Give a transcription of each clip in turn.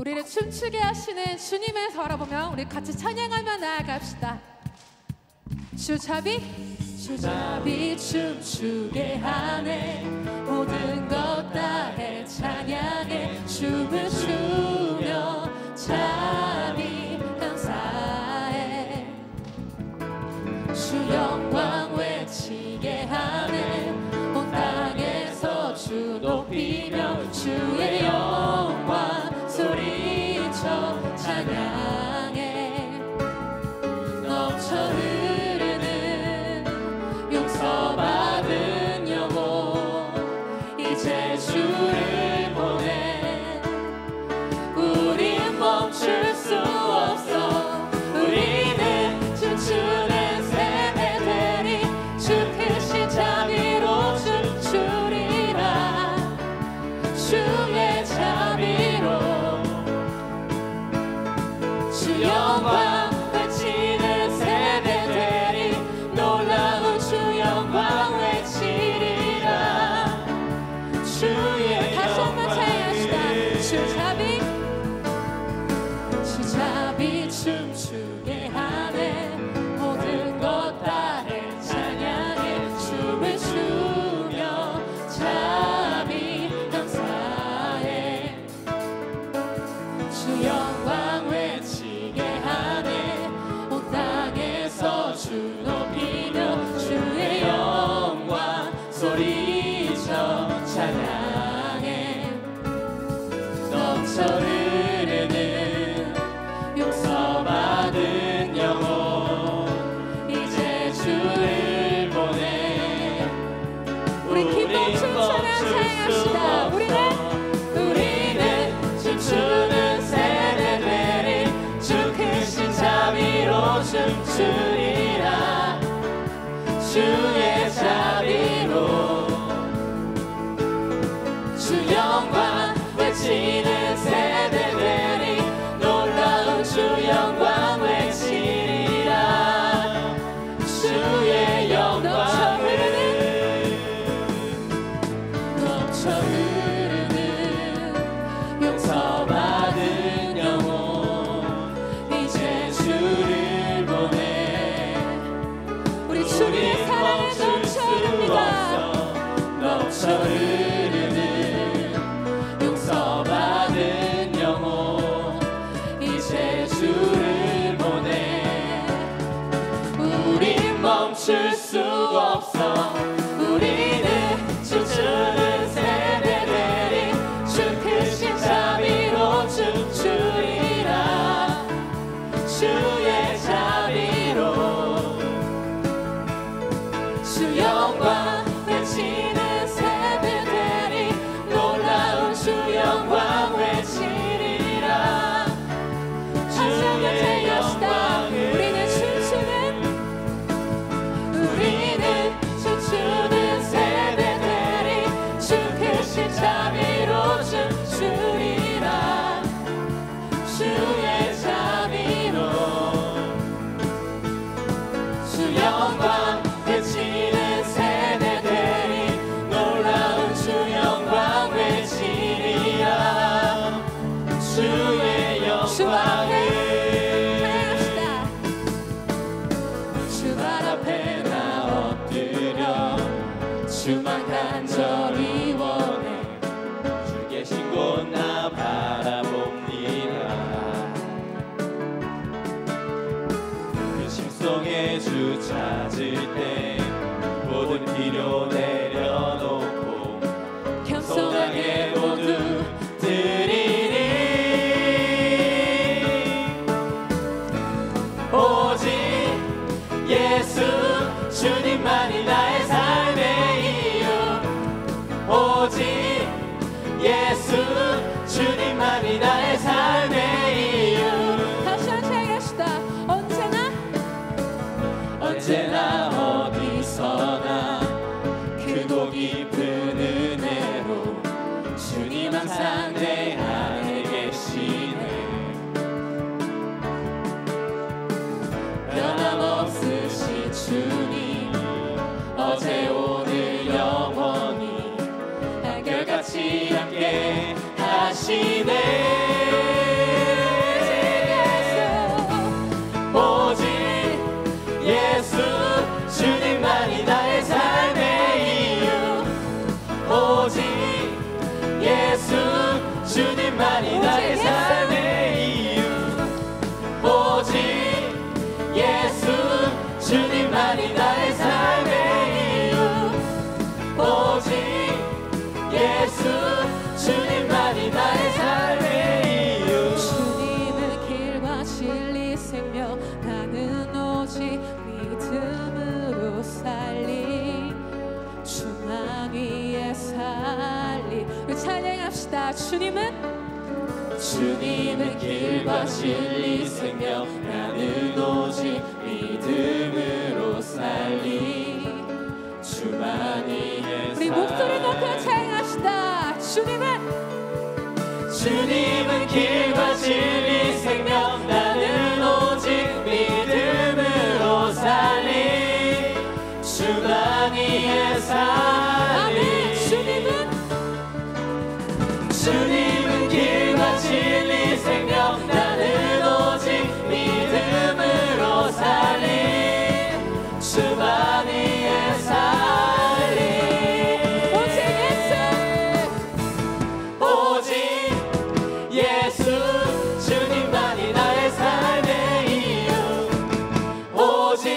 우리를 춤추게 하시는 주님을 바라보며 우리 같이 찬양하며 나아갑시다. 주잡이 주잡이 춤추게 하네. 모든 것 다해 찬양해. 춤을 추며 잡이 감사해. 주 영광 외치게 하네. 온 땅에서 주 높이며 주의 영광 소리쳐 찬양해. 넘쳐 흐르는 용서받은 영혼 이제 주를 보내. 우린 멈출 수 없어. 우리는 춤추는 세대 되리. 주 크신 자비로 춤추리라. 주의 자비로 주 영광 외치는 세대 되리. 놀라운 주 영광 외치리라. 주의 다시 한번 찬양합시다. 주잡이 주잡이 춤추게 하네. 모든 것 다해 찬양해. 춤을 추며 잡이 감사해. 주 영광 외치게 하네. 온 땅에서 주 높이며 주의 영광 소리쳐 찬양해. 넘쳐 흐르는 용서받은 영혼 이제 주를 보내. 우리 기쁨 춤추며 찬양합시다. 우리는 춤추는 세대 되리. 주 크신 자비로 춤추리라. 주의 자비로 주 영광 외치는 세대 되리. 놀라운 주 영광 외치리라. 주의 영광을 넘쳐 흐르는 용서받은 영혼 이제 주를 보내. 우리 주님의 사랑을 넘쳐 흐릅니다. 넘쳐 흐르는 용서받은 영혼 이제 주를 보내. 우린 멈출 수 없어. 우리는 춤추는 세대 되리. 주 크신 자비로 춤추리라. 주의 자비로 주 영광 외치는 세대 되리. 놀라운 주 영광 외치리라. 주의 영광을 우리는 춤추는 세대 되리. 주 크신 자비로 춤추리라. 주의 자비로 주 영광 외치는 세대 되리. 놀라운 주 영광 외치리라. 주의 영광을 주 발 앞에 나 엎드려 주만 간절히 원해. 주 계신 곳 나 바라봅니다. 그 심속에 주 찾을 때 모든 필요 내려놓고 겸손하게 모두 드리니. 오직 예수 주님만이 나의 삶의 이유. 오직 예수 주님만이 나의 삶의 이유. 다시 한번 찬양합시다. 언제나 어디서나 크고 깊은 은혜로 주님 항상 내 안에 계시네. 변함없으신 주님 어제 오늘 영원히 한결같이 함께 하시네. 길과 진리 생명 나는 오직 믿음으로 살리 주만이 우리 목소리 높여 찬양하시다. 주님은 길과 진리 생명 나는 오직 믿음으로 살리 주만이 살리 주님은 길과 진리 생명 나는 오직 믿음으로 살리 주만이 살리 오직 예수 주님만이 나의 삶의 이유 오직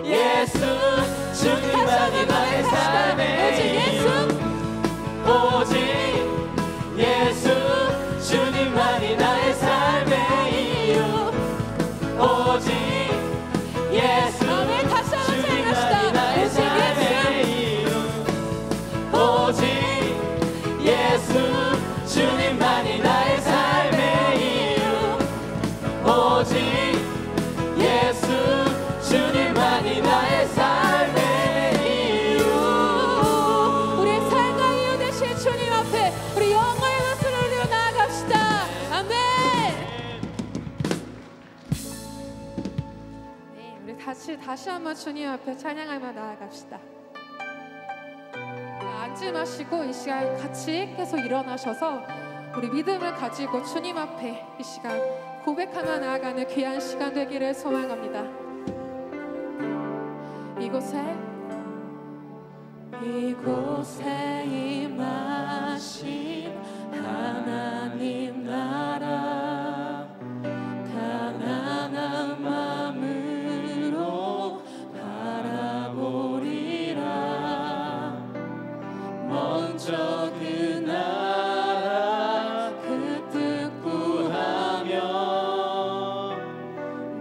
예수 주님만이 나의 삶의 이유 오직 예수 주님만이 나의 삶의 이유 오직 예수 주님만이 나의 삶의 이유 오직 예수 주님만이 나의 삶의 이유 오직 예수 주님만이 나의 삶의 이유 우리의 삶과 이유 되신 주님 앞에 우리 영광의 박수를 올리며 나아갑시다. 아멘. 네, 우리 다시 한번 주님 앞에 찬양하며 나아갑시다. 앉지 마시고 이 시간 같이 계속 일어나셔서 우리 믿음을 가지고 주님 앞에 이 시간 고백하며 나아가는 귀한 시간 되기를 소망합니다. 이곳에 임하신 하나님 나라 가난한 마음으로 바라보리라 먼저 그 나라 그 뜻 구하며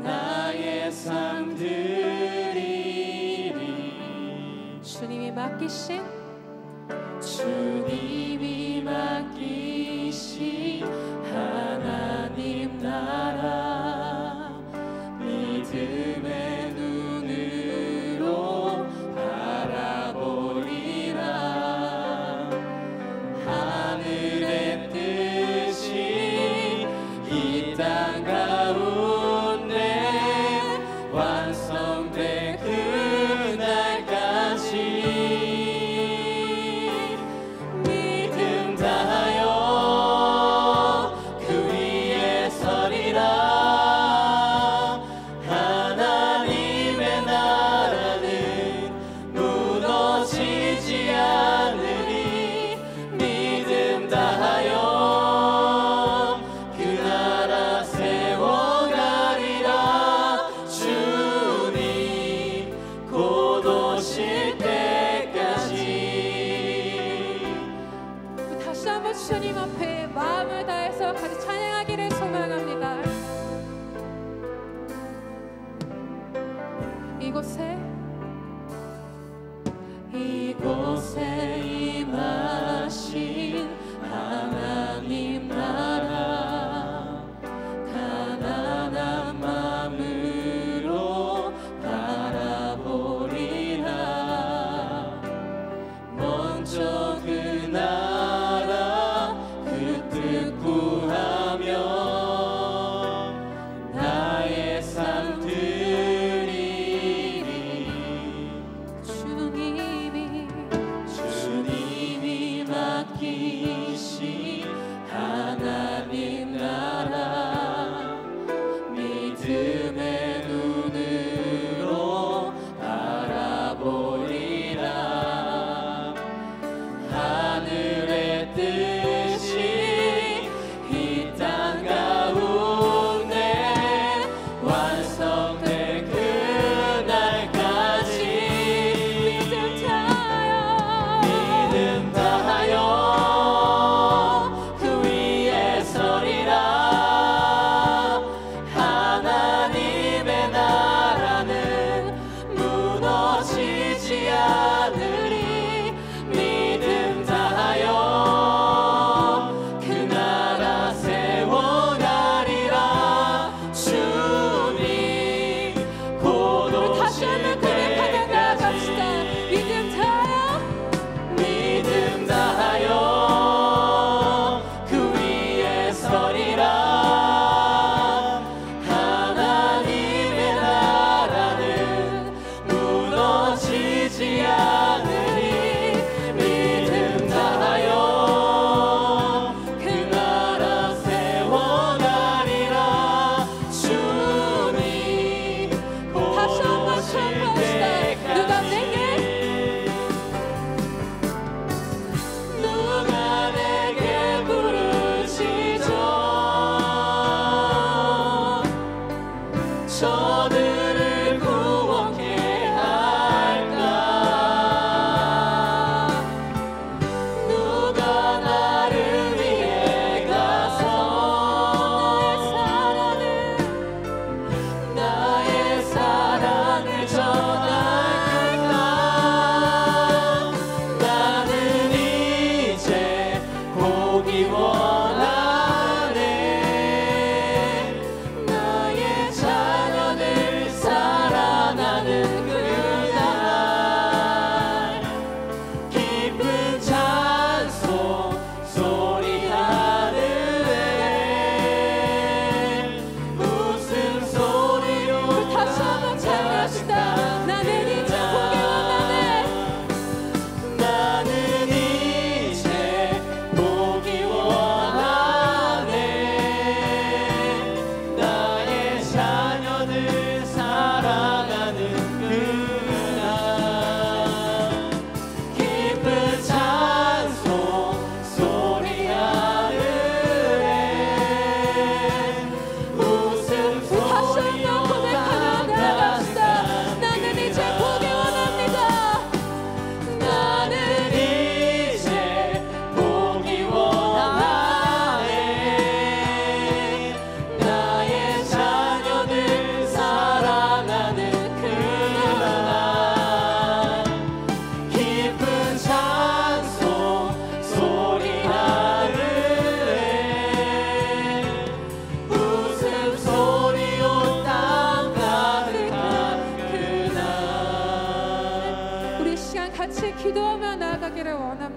나의 삶 드리리 주님이 맡기신 하나님 나라 믿음의 눈으로 바라보리라 하늘의 뜻이 이 땅 가운데 완성될 그날까지 믿음 다하여 그 나라 세워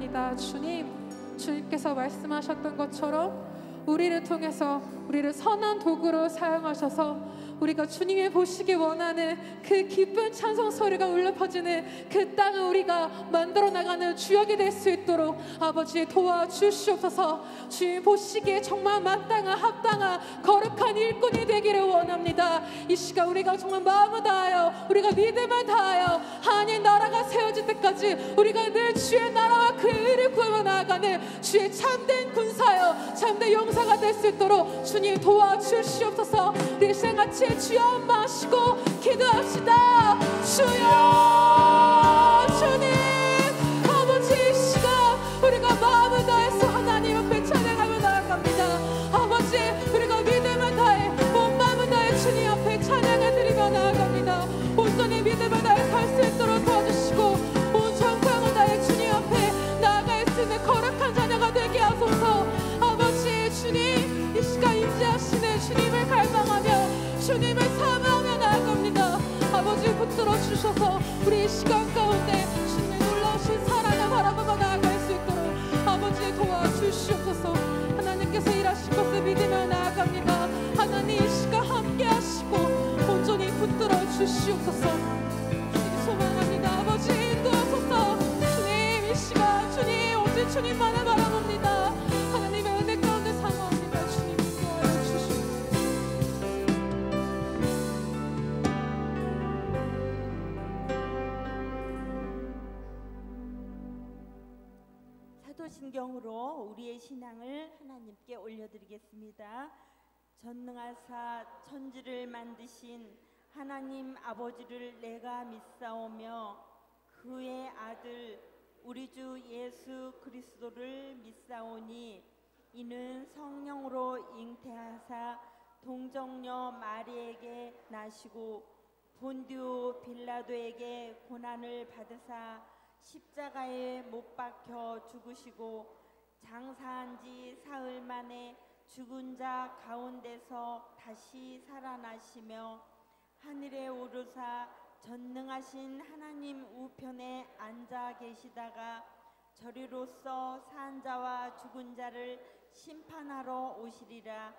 원합니다. 주님께서 말씀하셨던 것처럼 우리를 통해서 우리를 선한 도구로 사용하셔서 우리가 주님이 보시기 원하는 그 기쁜 찬송 소리가 울려 퍼지는 그 땅을 우리가 만들어 나가는 주역이 될 수 있도록 아버지 도와주시옵소서. 주님 보시기에 정말 마땅한 합당한 거룩한 일꾼이 되기를 원합니다. 이 시간 우리가 정말 마음을 다하여 우리가 믿음을 다하여 하나님 나라가 세워질 때까지 우리가 늘 주의 나라와 그 의를 구하며 나아가는 주의 참된 군사여 참된 용사가 될 수 있도록 주님 도와주시옵소서. 우리 시간 같이 주여 한번 하시고 기도합시다. 주여 주님 아버지 이 시간 우리가 마음을 다해서 하나님 앞에 찬양하며 나아갑니다. 아버지 우리가 믿음을 다해 온 마음을 다해 주님 앞에 찬양을 드리며 나아갑니다. 온전히 믿음을 다해 살 수 있도록 도와주시고 온 정성을 다해 주님 앞에 나아갈 수 있는 거룩한 자녀가 되게 하소서. 아버지 주님 이 시간 임재하시는 주님을 갈망하며 주님을 사모하며 나아갑니다. 아버지 붙들어 주셔서 우리 이 시간 가운데 주님의 놀라우신 사랑을 바라보며 나아갈 수 있도록 아버지 도와주시옵소서. 하나님께서 일하실 것을 믿으며 나아갑니다. 하나님 이 시간 함께 하시고 온전히 붙들어 주시옵소서. 주님 소망합니다. 아버지 인도하소서. 주님 이 시간 주님 오직 주님만을 바라봅니다. 하나님의 은혜 가운데 사모합니다. 주님 인도하여 주시옵소서. 사도신경으로 우리의 신앙을 하나님께 올려드리겠습니다. 전능하사 천지를 만드신 하나님 아버지를 내가 믿사오며 그의 아들 우리 주 예수 그리스도를 믿사오니 이는 성령으로 잉태하사 동정녀 마리에게 나시고 본디오 빌라도에게 고난을 받으사 십자가에 못 박혀 죽으시고 장사한 지 사흘 만에 죽은 자 가운데서 다시 살아나시며 하늘에 오르사 전능하신 하나님 우편에 앉아 계시다가 저리로서 산 자와 죽은 자를 심판하러 오시리라.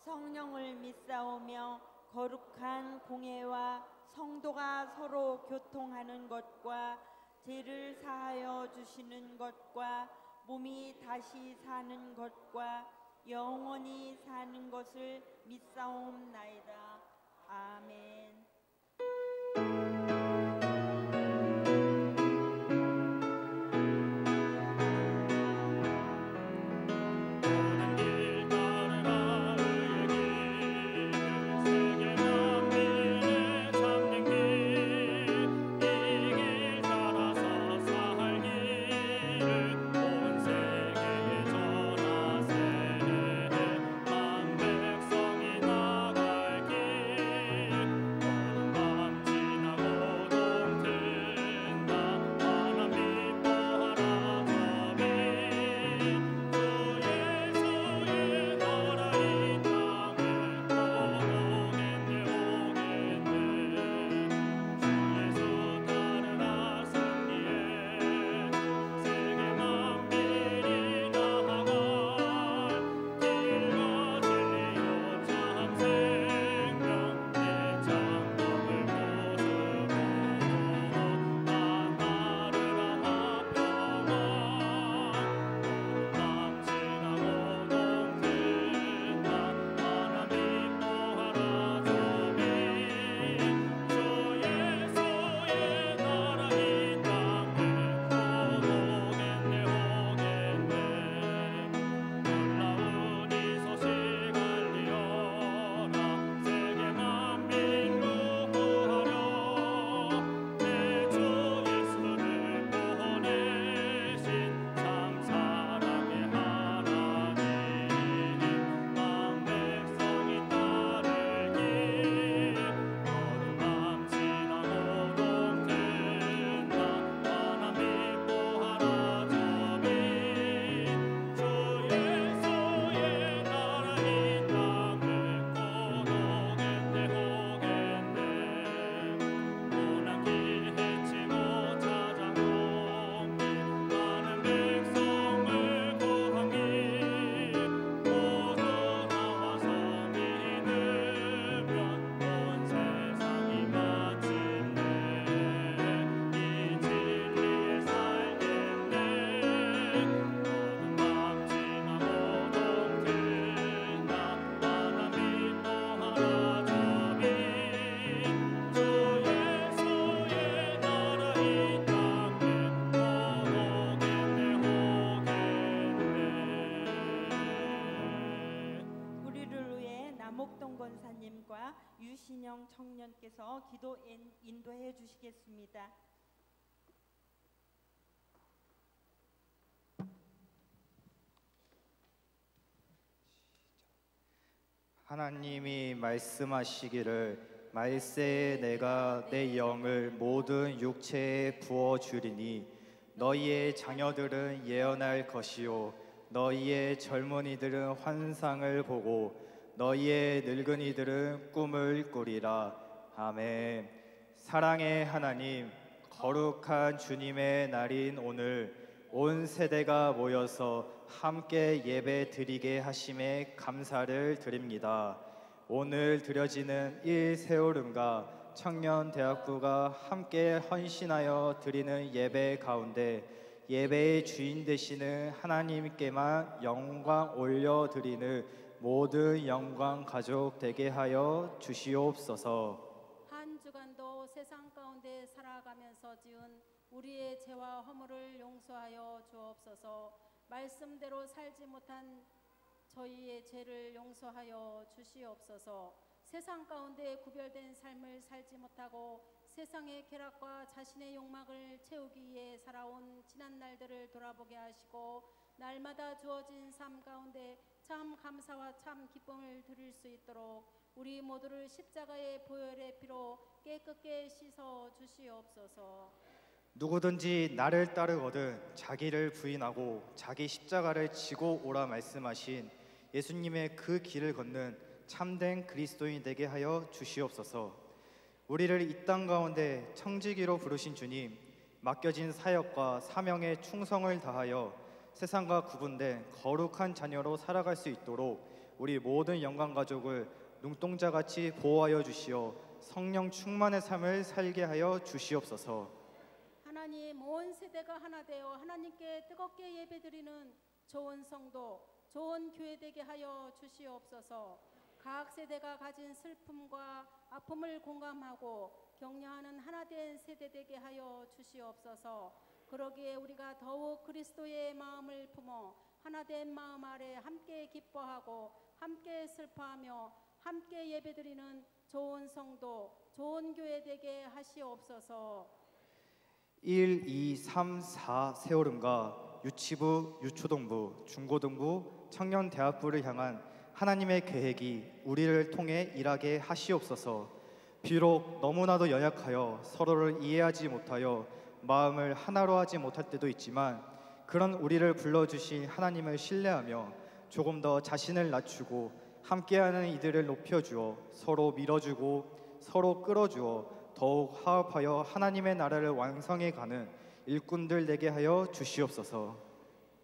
성령을 믿사오며 거룩한 공회와 성도가 서로 교통하는 것과 죄를 사하여 주시는 것과 몸이 다시 사는 것과 영원히 사는 것을 믿사옵나이다. 아멘. 남옥동 권사님과 유신영 청년께서 기도 인도해 주시겠습니다. 하나님이 말씀하시기를 말세에 내가 내 영을 모든 육체에 부어주리니 너희의 자녀들은 예언할 것이요 너희의 젊은이들은 환상을 보고 너희의 늙은이들은 꿈을 꾸리라. 아멘. 사랑의 하나님, 거룩한 주님의 날인 오늘 온 세대가 모여서 함께 예배 드리게 하심에 감사를 드립니다. 오늘 드려지는 일세오름과 청년대학부가 함께 헌신하여 드리는 예배 가운데 예배의 주인 되시는 하나님께만 영광 올려드리는 모든 영광 가족 되게 하여 주시옵소서. 한 주간도 세상 가운데 살아가면서 지은 우리의 죄와 허물을 용서하여 주옵소서. 말씀대로 살지 못한 저희의 죄를 용서하여 주시옵소서. 세상 가운데 구별된 삶을 살지 못하고 세상의 쾌락과 자신의 욕망을 채우기 위해 살아온 지난 날들을 돌아보게 하시고 날마다 주어진 삶 가운데 참 감사와 참 기쁨을 드릴 수 있도록 우리 모두를 십자가의 보혈의 피로 깨끗게 씻어 주시옵소서. 누구든지 나를 따르거든 자기를 부인하고 자기 십자가를 지고 오라 말씀하신 예수님의 그 길을 걷는 참된 그리스도인 되게 하여 주시옵소서. 우리를 이 땅 가운데 청지기로 부르신 주님, 맡겨진 사역과 사명에 충성을 다하여 세상과 구분된 거룩한 자녀로 살아갈 수 있도록 우리 모든 영광가족을 눈동자같이 보호하여 주시어 성령 충만의 삶을 살게 하여 주시옵소서. 하나님, 온 세대가 하나 되어 하나님께 뜨겁게 예배드리는 좋은 성도, 좋은 교회 되게 하여 주시옵소서. 각 세대가 가진 슬픔과 아픔을 공감하고 격려하는 하나된 세대 되게 하여 주시옵소서. 그러기에 우리가 더욱 그리스도의 마음을 품어 하나된 마음 아래 함께 기뻐하고 함께 슬퍼하며 함께 예배드리는 좋은 성도, 좋은 교회 되게 하시옵소서. 1, 2, 3, 4 세오름과 유치부, 유초동부, 중고등부, 청년대학부를 향한 하나님의 계획이 우리를 통해 일하게 하시옵소서. 비록 너무나도 연약하여 서로를 이해하지 못하여 마음을 하나로 하지 못할 때도 있지만 그런 우리를 불러주신 하나님을 신뢰하며 조금 더 자신을 낮추고 함께하는 이들을 높여주어 서로 밀어주고 서로 끌어주어 더욱 화합하여 하나님의 나라를 완성해 가는 일꾼들 되게 하여 주시옵소서.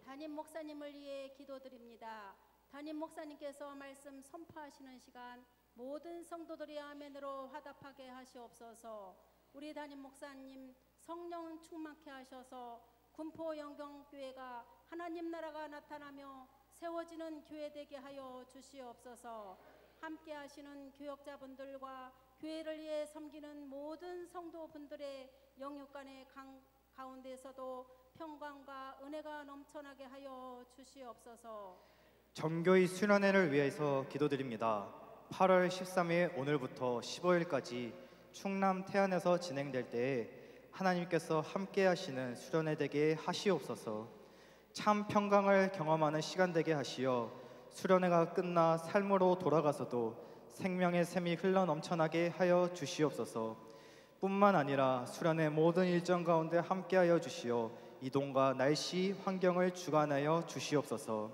담임 목사님을 위해 기도드립니다. 담임 목사님께서 말씀 선포하시는 시간 모든 성도들이 아멘으로 화답하게 하시옵소서. 우리 담임 목사님 성령 충만케 하셔서 군포 영경교회가 하나님 나라가 나타나며 세워지는 교회 되게 하여 주시옵소서. 함께 하시는 교역자분들과 교회를 위해 섬기는 모든 성도분들의 영육간의 가운데서도 평강과 은혜가 넘쳐나게 하여 주시옵소서. 정교의 수련회를 위해서 기도드립니다. 8월 13일 오늘부터 15일까지 충남 태안에서 진행될 때에 하나님께서 함께 하시는 수련회 되게 하시옵소서. 참 평강을 경험하는 시간 되게 하시어 수련회가 끝나 삶으로 돌아가서도 생명의 샘이 흘러 넘쳐나게 하여 주시옵소서. 뿐만 아니라 수련회 모든 일정 가운데 함께하여 주시어 이동과 날씨, 환경을 주관하여 주시옵소서.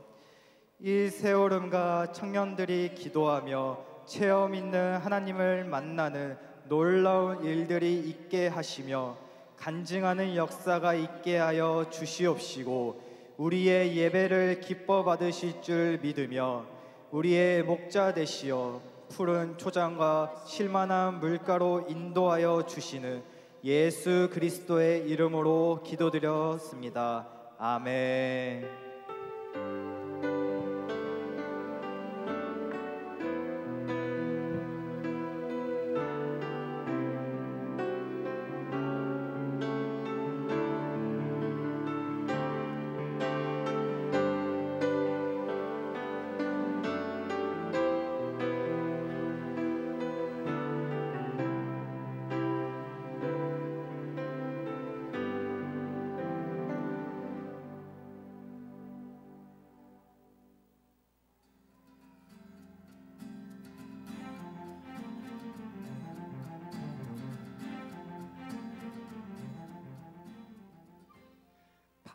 이 세오름과 청년들이 기도하며 체험 있는 하나님을 만나는 놀라운 일들이 있게 하시며 간증하는 역사가 있게 하여 주시옵시고 우리의 예배를 기뻐 받으실 줄 믿으며 우리의 목자 되시어 푸른 초장과 실만한 물가로 인도하여 주시는 예수 그리스도의 이름으로 기도드렸습니다. 아멘.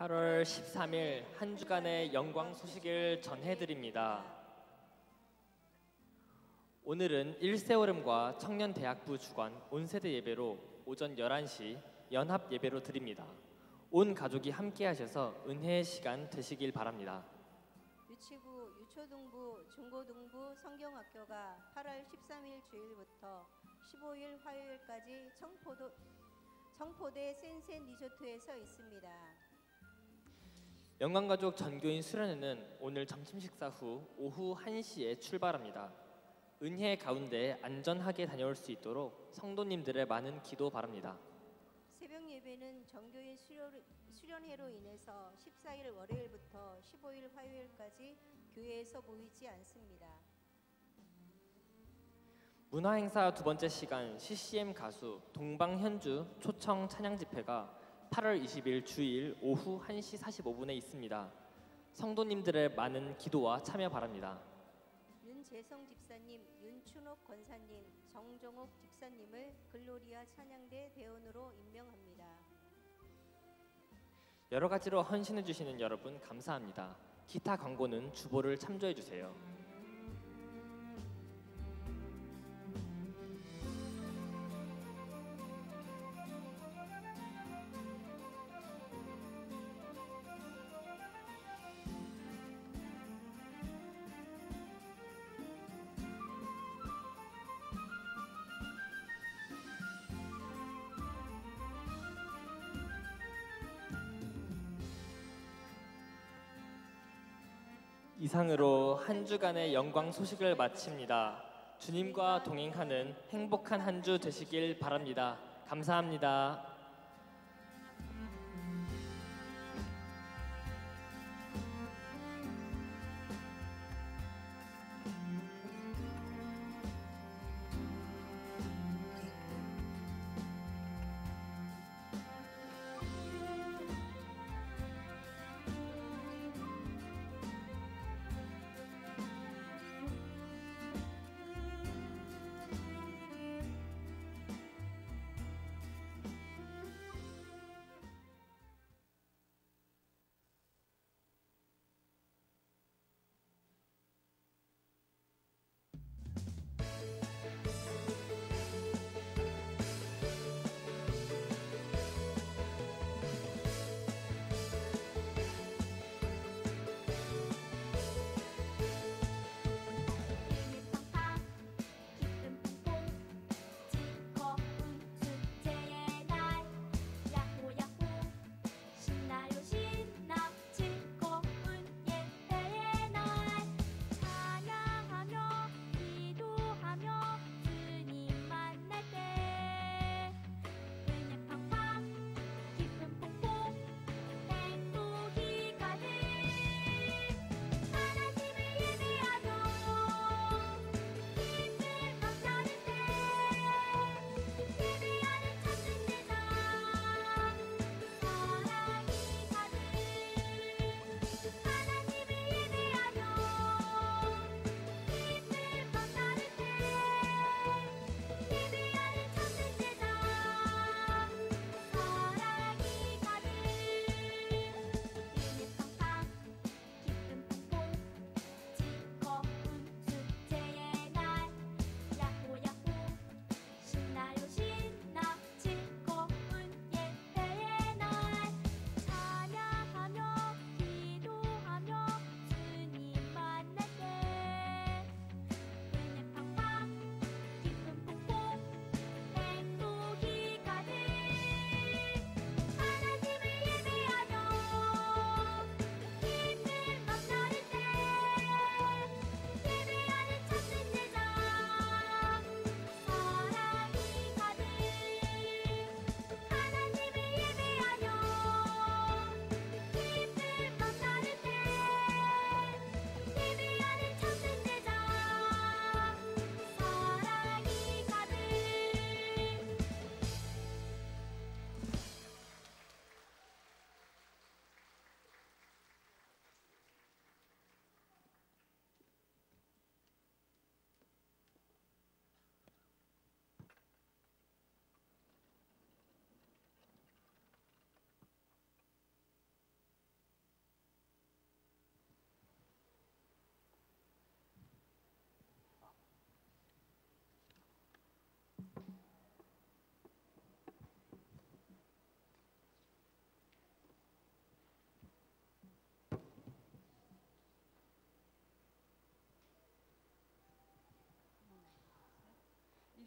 8월 13일 한 주간의 영광 소식을 전해드립니다. 오늘은 1세오름과 청년대학부 주관 온세대 예배로 오전 11시 연합 예배로 드립니다. 온 가족이 함께 하셔서 은혜의 시간 되시길 바랍니다. 유치부, 유초등부, 중고등부 성경학교가 8월 13일 주일부터 15일 화요일까지 청포대 센센 리조트에서 있습니다. 영광가족 전교인 수련회는 오늘 점심 식사 후 오후 1시에 출발합니다. 은혜 가운데 안전하게 다녀올 수 있도록 성도님들의 많은 기도 바랍니다. 새벽 예배는 전교인 수련회로 인해서 14일 월요일부터 15일 화요일까지 교회에서 모이지 않습니다. 문화행사 두 번째 시간 CCM 가수 동방현주 초청 찬양 집회가 8월 20일 주일 오후 1시 45분에 있습니다. 성도님들의 많은 기도와 참여 바랍니다. 윤재성 집사님, 윤춘옥 권사님, 정종옥 집사님을 글로리아 찬양대 대원으로 임명합니다. 여러 가지로 헌신해 주시는 여러분 감사합니다. 기타 광고는 주보를 참조해 주세요. 이상으로 한 주간의 영광 소식을 마칩니다. 주님과 동행하는 행복한 한 주 되시길 바랍니다. 감사합니다.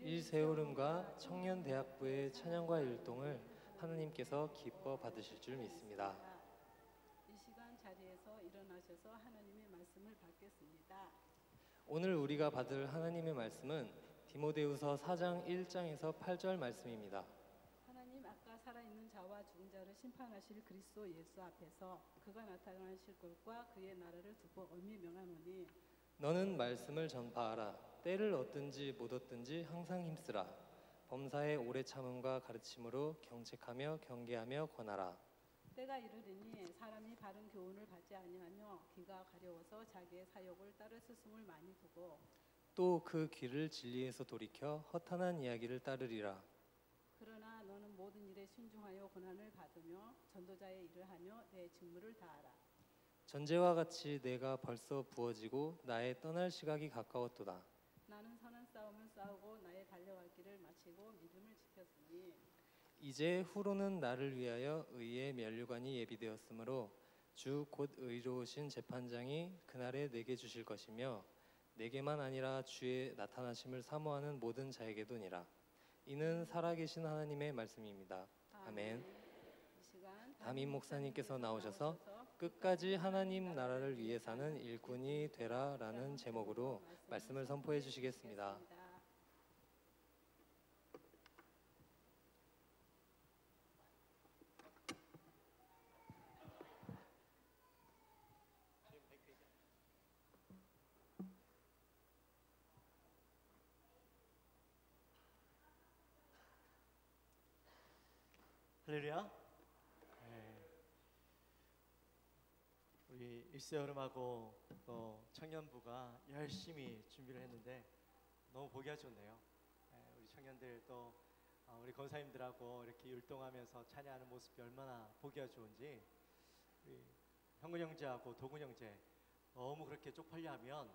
일세오름과 청년대학부의 찬양과 율동을 하나님께서 기뻐 받으실 줄 믿습니다. 이 시간 자리에서 일어나셔서 하나님의 말씀을 받겠습니다. 오늘 우리가 받을 하나님의 말씀은 디모데후서 4장 1장에서 8절 말씀입니다. 하나님 아까 살아있는 자와 죽은 자를 심판하실 그리스도 예수 앞에서 그가 나타나실 것과 그의 나라를 두고 엄히 명하노니 너는 말씀을 전파하라. 때를 얻든지 못 얻든지 항상 힘쓰라. 범사의 오래 참음과 가르침으로 경책하며 경계하며 권하라. 때가 이르리니 사람이 바른 교훈을 받지 아니하며 귀가 가려워서 자기의 사욕을 따를 스승을 많이 두고 또 그 귀를 진리에서 돌이켜 허탄한 이야기를 따르리라. 그러나 너는 모든 일에 신중하여 고난을 받으며 전도자의 일을 하며 내 직무를 다하라. 전제와 같이 내가 벌써 부어지고 나의 떠날 시각이 가까웠도다. 나는 선한 싸움을 싸우고 나의 달려갈 길을 마치고 믿음을 지켰으니 이제 후로는 나를 위하여 의의 면류관이 예비되었으므로 주 곧 의로우신 재판장이 그날에 내게 주실 것이며 내게만 아니라 주의 나타나심을 사모하는 모든 자에게도니라. 이는 살아계신 하나님의 말씀입니다. 아멘. 이 시간 담임 목사님께서 나오셔서 끝까지 하나님 나라를 위해 사는 일꾼이 되라라는 제목으로 말씀을 선포해 주시겠습니다. 할렐루야. 우리 일세여름하고 또 청년부가 열심히 준비를 했는데 너무 보기가 좋네요. 우리 청년들 또 우리 권사님들하고 이렇게 율동하면서 찬양하는 모습이 얼마나 보기가 좋은지 우리 형근 형제하고 도군 형제 너무 그렇게 쪽팔려 하면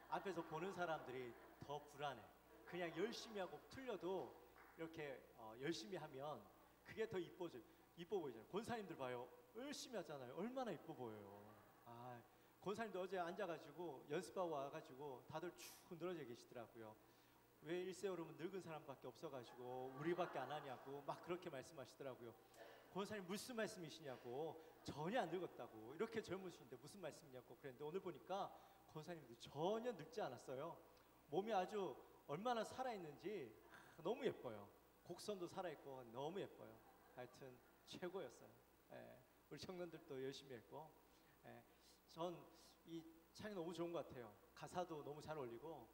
앞에서 보는 사람들이 더 불안해. 그냥 열심히 하고 틀려도 이렇게 열심히 하면 그게 더 이뻐 보이잖아요. 권사님들 봐요. 열심히 하잖아요. 얼마나 이뻐 보여요. 권사님도 어제 앉아가지고 연습하고 와가지고 다들 축 늘어져 계시더라고요. 왜 일세여름은 늙은 사람밖에 없어가지고 우리밖에 안 하냐고 막 그렇게 말씀하시더라고요. 권사님 무슨 말씀이시냐고. 전혀 안 늙었다고. 이렇게 젊으신데 무슨 말씀이냐고 그랬는데 오늘 보니까 권사님도 전혀 늙지 않았어요. 몸이 아주 얼마나 살아있는지 너무 예뻐요. 곡선도 살아있고 너무 예뻐요. 하여튼 최고였어요. 우리 청년들도 열심히 했고 전 이 찬이 너무 좋은 것 같아요. 가사도 너무 잘 어울리고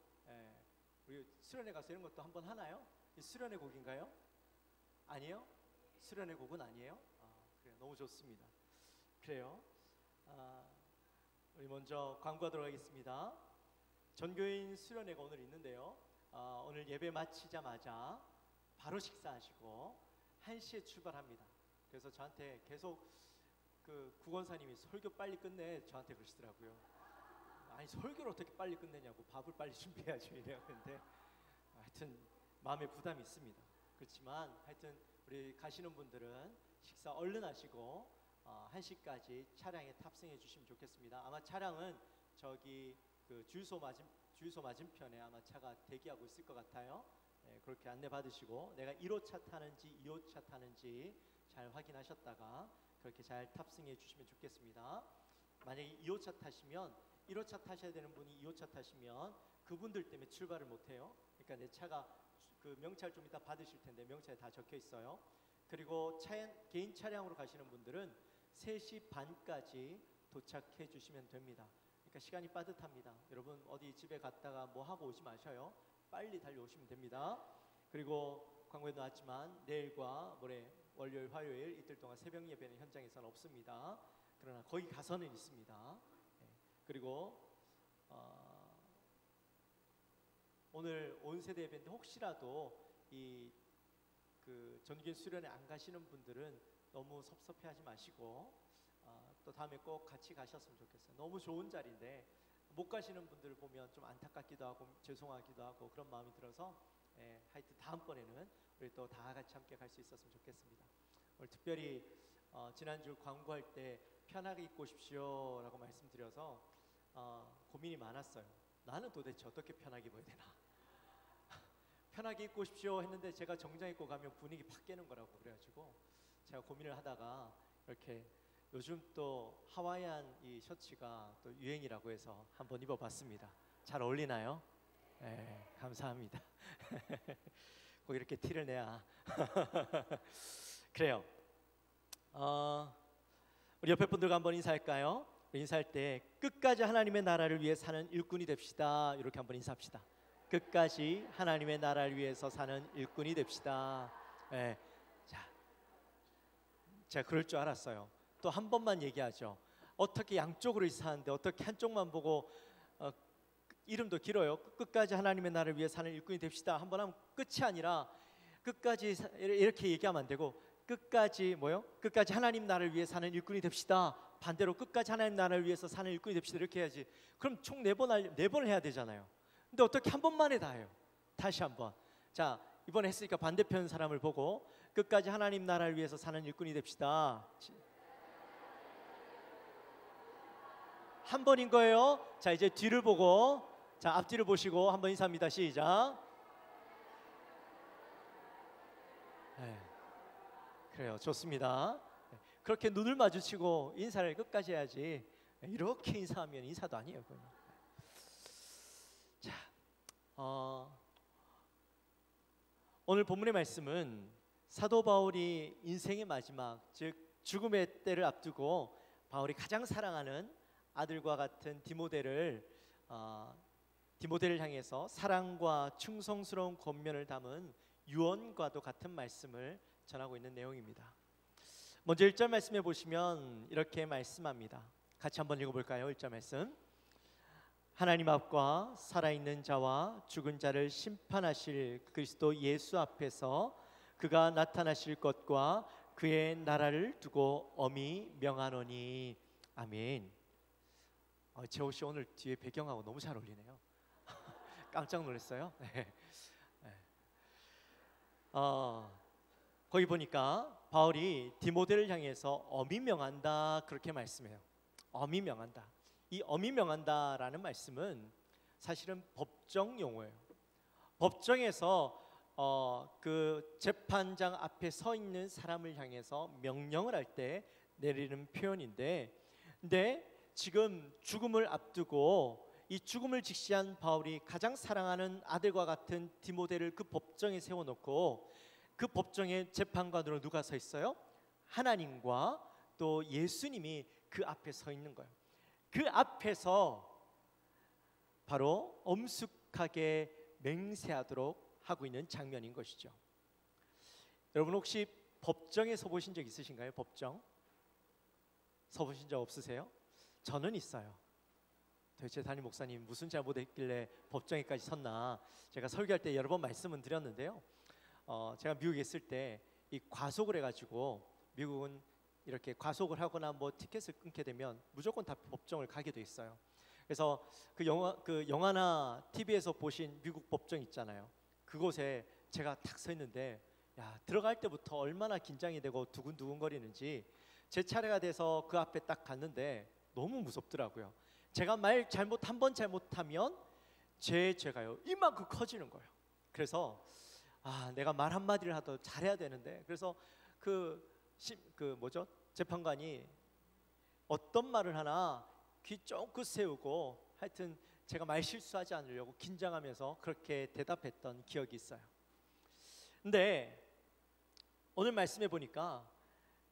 우리 수련회 가서 이런 것도 한번 하나요? 이 수련회 곡인가요? 아니에요? 수련회 곡은 아니에요? 그래요. 너무 좋습니다. 그래요. 우리 먼저 광고하도록 하겠습니다. 전교인 수련회가 오늘 있는데요. 오늘 예배 마치자마자 바로 식사하시고 1시에 출발합니다. 그래서 저한테 계속 그 구권사님이 설교 빨리 끝내 저한테 그러시더라고요. 아니 설교를 어떻게 빨리 끝내냐고. 밥을 빨리 준비해야지 이래요. 근데 하여튼 마음에 부담이 있습니다. 그렇지만 하여튼 우리 가시는 분들은 식사 얼른 하시고 1시까지 차량에 탑승해 주시면 좋겠습니다. 아마 차량은 저기 그 주유소 맞은편에 아마 차가 대기하고 있을 것 같아요. 그렇게 안내 받으시고 내가 1호차 타는지 2호차 타는지 잘 확인하셨다가 그렇게 잘 탑승해 주시면 좋겠습니다. 만약에 2호차 타시면 1호차 타셔야 되는 분이 2호차 타시면 그분들 때문에 출발을 못해요. 그러니까 내 차가 그 명찰 좀 이따 받으실 텐데 명찰에 다 적혀 있어요. 그리고 개인 차량으로 가시는 분들은 3시 반까지 도착해 주시면 됩니다. 그러니까 시간이 빠듯합니다. 여러분 어디 집에 갔다가 뭐 하고 오지 마셔요. 빨리 달려오시면 됩니다. 그리고 광고에 나왔지만 내일과 모레 월요일, 화요일 이틀 동안 새벽 예배는 현장에서는 없습니다. 그러나 거기 가서는 있습니다. 그리고 오늘 온 세대 예배인데 혹시라도 이 그 전교인 수련회 안 가시는 분들은 너무 섭섭해하지 마시고 또 다음에 꼭 같이 가셨으면 좋겠어요. 너무 좋은 자리인데 못 가시는 분들을 보면 좀 안타깝기도 하고 죄송하기도 하고 그런 마음이 들어서 하여튼 다음번에는 우리 또 다 같이 함께 갈 수 있었으면 좋겠습니다. 오늘 특별히 지난주 광고할 때 편하게 입고 오십시오 라고 말씀드려서 고민이 많았어요. 나는 도대체 어떻게 편하게 입어야 되나. 편하게 입고 오십시오 했는데 제가 정장 입고 가면 분위기 팍 깨는 거라고 그래가지고 제가 고민을 하다가 이렇게 요즘 또 하와이안 이 셔츠가 또 유행이라고 해서 한번 입어봤습니다. 잘 어울리나요? 네, 감사합니다. 꼭 이렇게 티를 내야. 그래요. 우리 옆에 분들과 한번 인사할까요? 인사할 때 끝까지 하나님의 나라를 위해 사는 일꾼이 됩시다. 이렇게 한번 인사합시다. 끝까지 하나님의 나라를 위해서 사는 일꾼이 됩시다. 네. 자, 제가 그럴 줄 알았어요. 또 한 번만 얘기하죠. 어떻게 양쪽으로 인사하는데 어떻게 한쪽만 보고 이름도 길어요. 끝까지 하나님의 나라를 위해 사는 일꾼이 됩시다. 한 번 하면 끝이 아니라 끝까지 이렇게 얘기하면 안 되고 끝까지 뭐요? 끝까지 하나님 나라를 위해 사는 일꾼이 됩시다. 반대로 끝까지 하나님 나라를 위해서 사는 일꾼이 됩시다. 이렇게 해야지. 그럼 총 4번을 해야 되잖아요. 근데 어떻게 한 번만에 다 해요? 다시 한번. 자, 이번에 했으니까 반대편 사람을 보고 끝까지 하나님 나라를 위해서 사는 일꾼이 됩시다. 한 번인 거예요. 자, 이제 뒤를 보고, 자, 앞뒤를 보시고 한번 인사합니다. 시작. 네. 그래요. 좋습니다. 그렇게 눈을 마주치고 인사를 끝까지 해야지. 이렇게 인사하면 인사도 아니에요. 그건. 자, 오늘 본문의 말씀은 사도 바울이 인생의 마지막, 즉 죽음의 때를 앞두고 바울이 가장 사랑하는 아들과 같은 디모데를 향해서 사랑과 충성스러운 권면을 담은 유언과도 같은 말씀을 전하고 있는 내용입니다. 먼저 1절 말씀해 보시면 이렇게 말씀합니다. 같이 한번 읽어볼까요? 1절 말씀. 하나님 앞과 살아있는 자와 죽은 자를 심판하실 그리스도 예수 앞에서 그가 나타나실 것과 그의 나라를 두고 엄히 명하노니. 아멘. 재호 씨 오늘 뒤에 배경하고 너무 잘 어울리네요. 깜짝 놀랐어요. 네. 거기 보니까 바울이 디모데를 향해서 엄히 명한다 그렇게 말씀해요. 엄히 명한다. 이 엄히 명한다라는 말씀은 사실은 법정 용어예요. 법정에서 그 재판장 앞에 서 있는 사람을 향해서 명령을 할 때 내리는 표현인데, 근데 지금 죽음을 앞두고 이 죽음을 직시한 바울이 가장 사랑하는 아들과 같은 디모데를 그 법정에 세워놓고 그 법정의 재판관으로 누가 서 있어요? 하나님과 또 예수님이 그 앞에 서 있는 거예요. 그 앞에서 바로 엄숙하게 맹세하도록 하고 있는 장면인 것이죠. 여러분 혹시 법정에 서 보신 적 있으신가요? 법정? 서 보신 적 없으세요? 저는 있어요. 도대체 담임 목사님 무슨 잘못했길래 법정에까지 섰나? 제가 설교할 때 여러 번 말씀은 드렸는데요. 제가 미국에 있을 때 이 과속을 해가지고 미국은 이렇게 과속을 하거나 뭐 티켓을 끊게 되면 무조건 다 법정을 가게 돼 있어요. 그래서 그 영화나 TV에서 보신 미국 법정 있잖아요. 그곳에 제가 탁 서 있는데 야, 들어갈 때부터 얼마나 긴장이 되고 두근두근거리는지 제 차례가 돼서 그 앞에 딱 갔는데 너무 무섭더라고요. 제가 말 한 번 잘못하면 제 죄가요 이만큼 커지는 거예요. 그래서 내가 말 한마디를 하더 잘해야 되는데, 그래서 재판관이 어떤 말을 하나 귀 쫑긋 세우고 하여튼 제가 말 실수하지 않으려고 긴장하면서 그렇게 대답했던 기억이 있어요. 근데 오늘 말씀해 보니까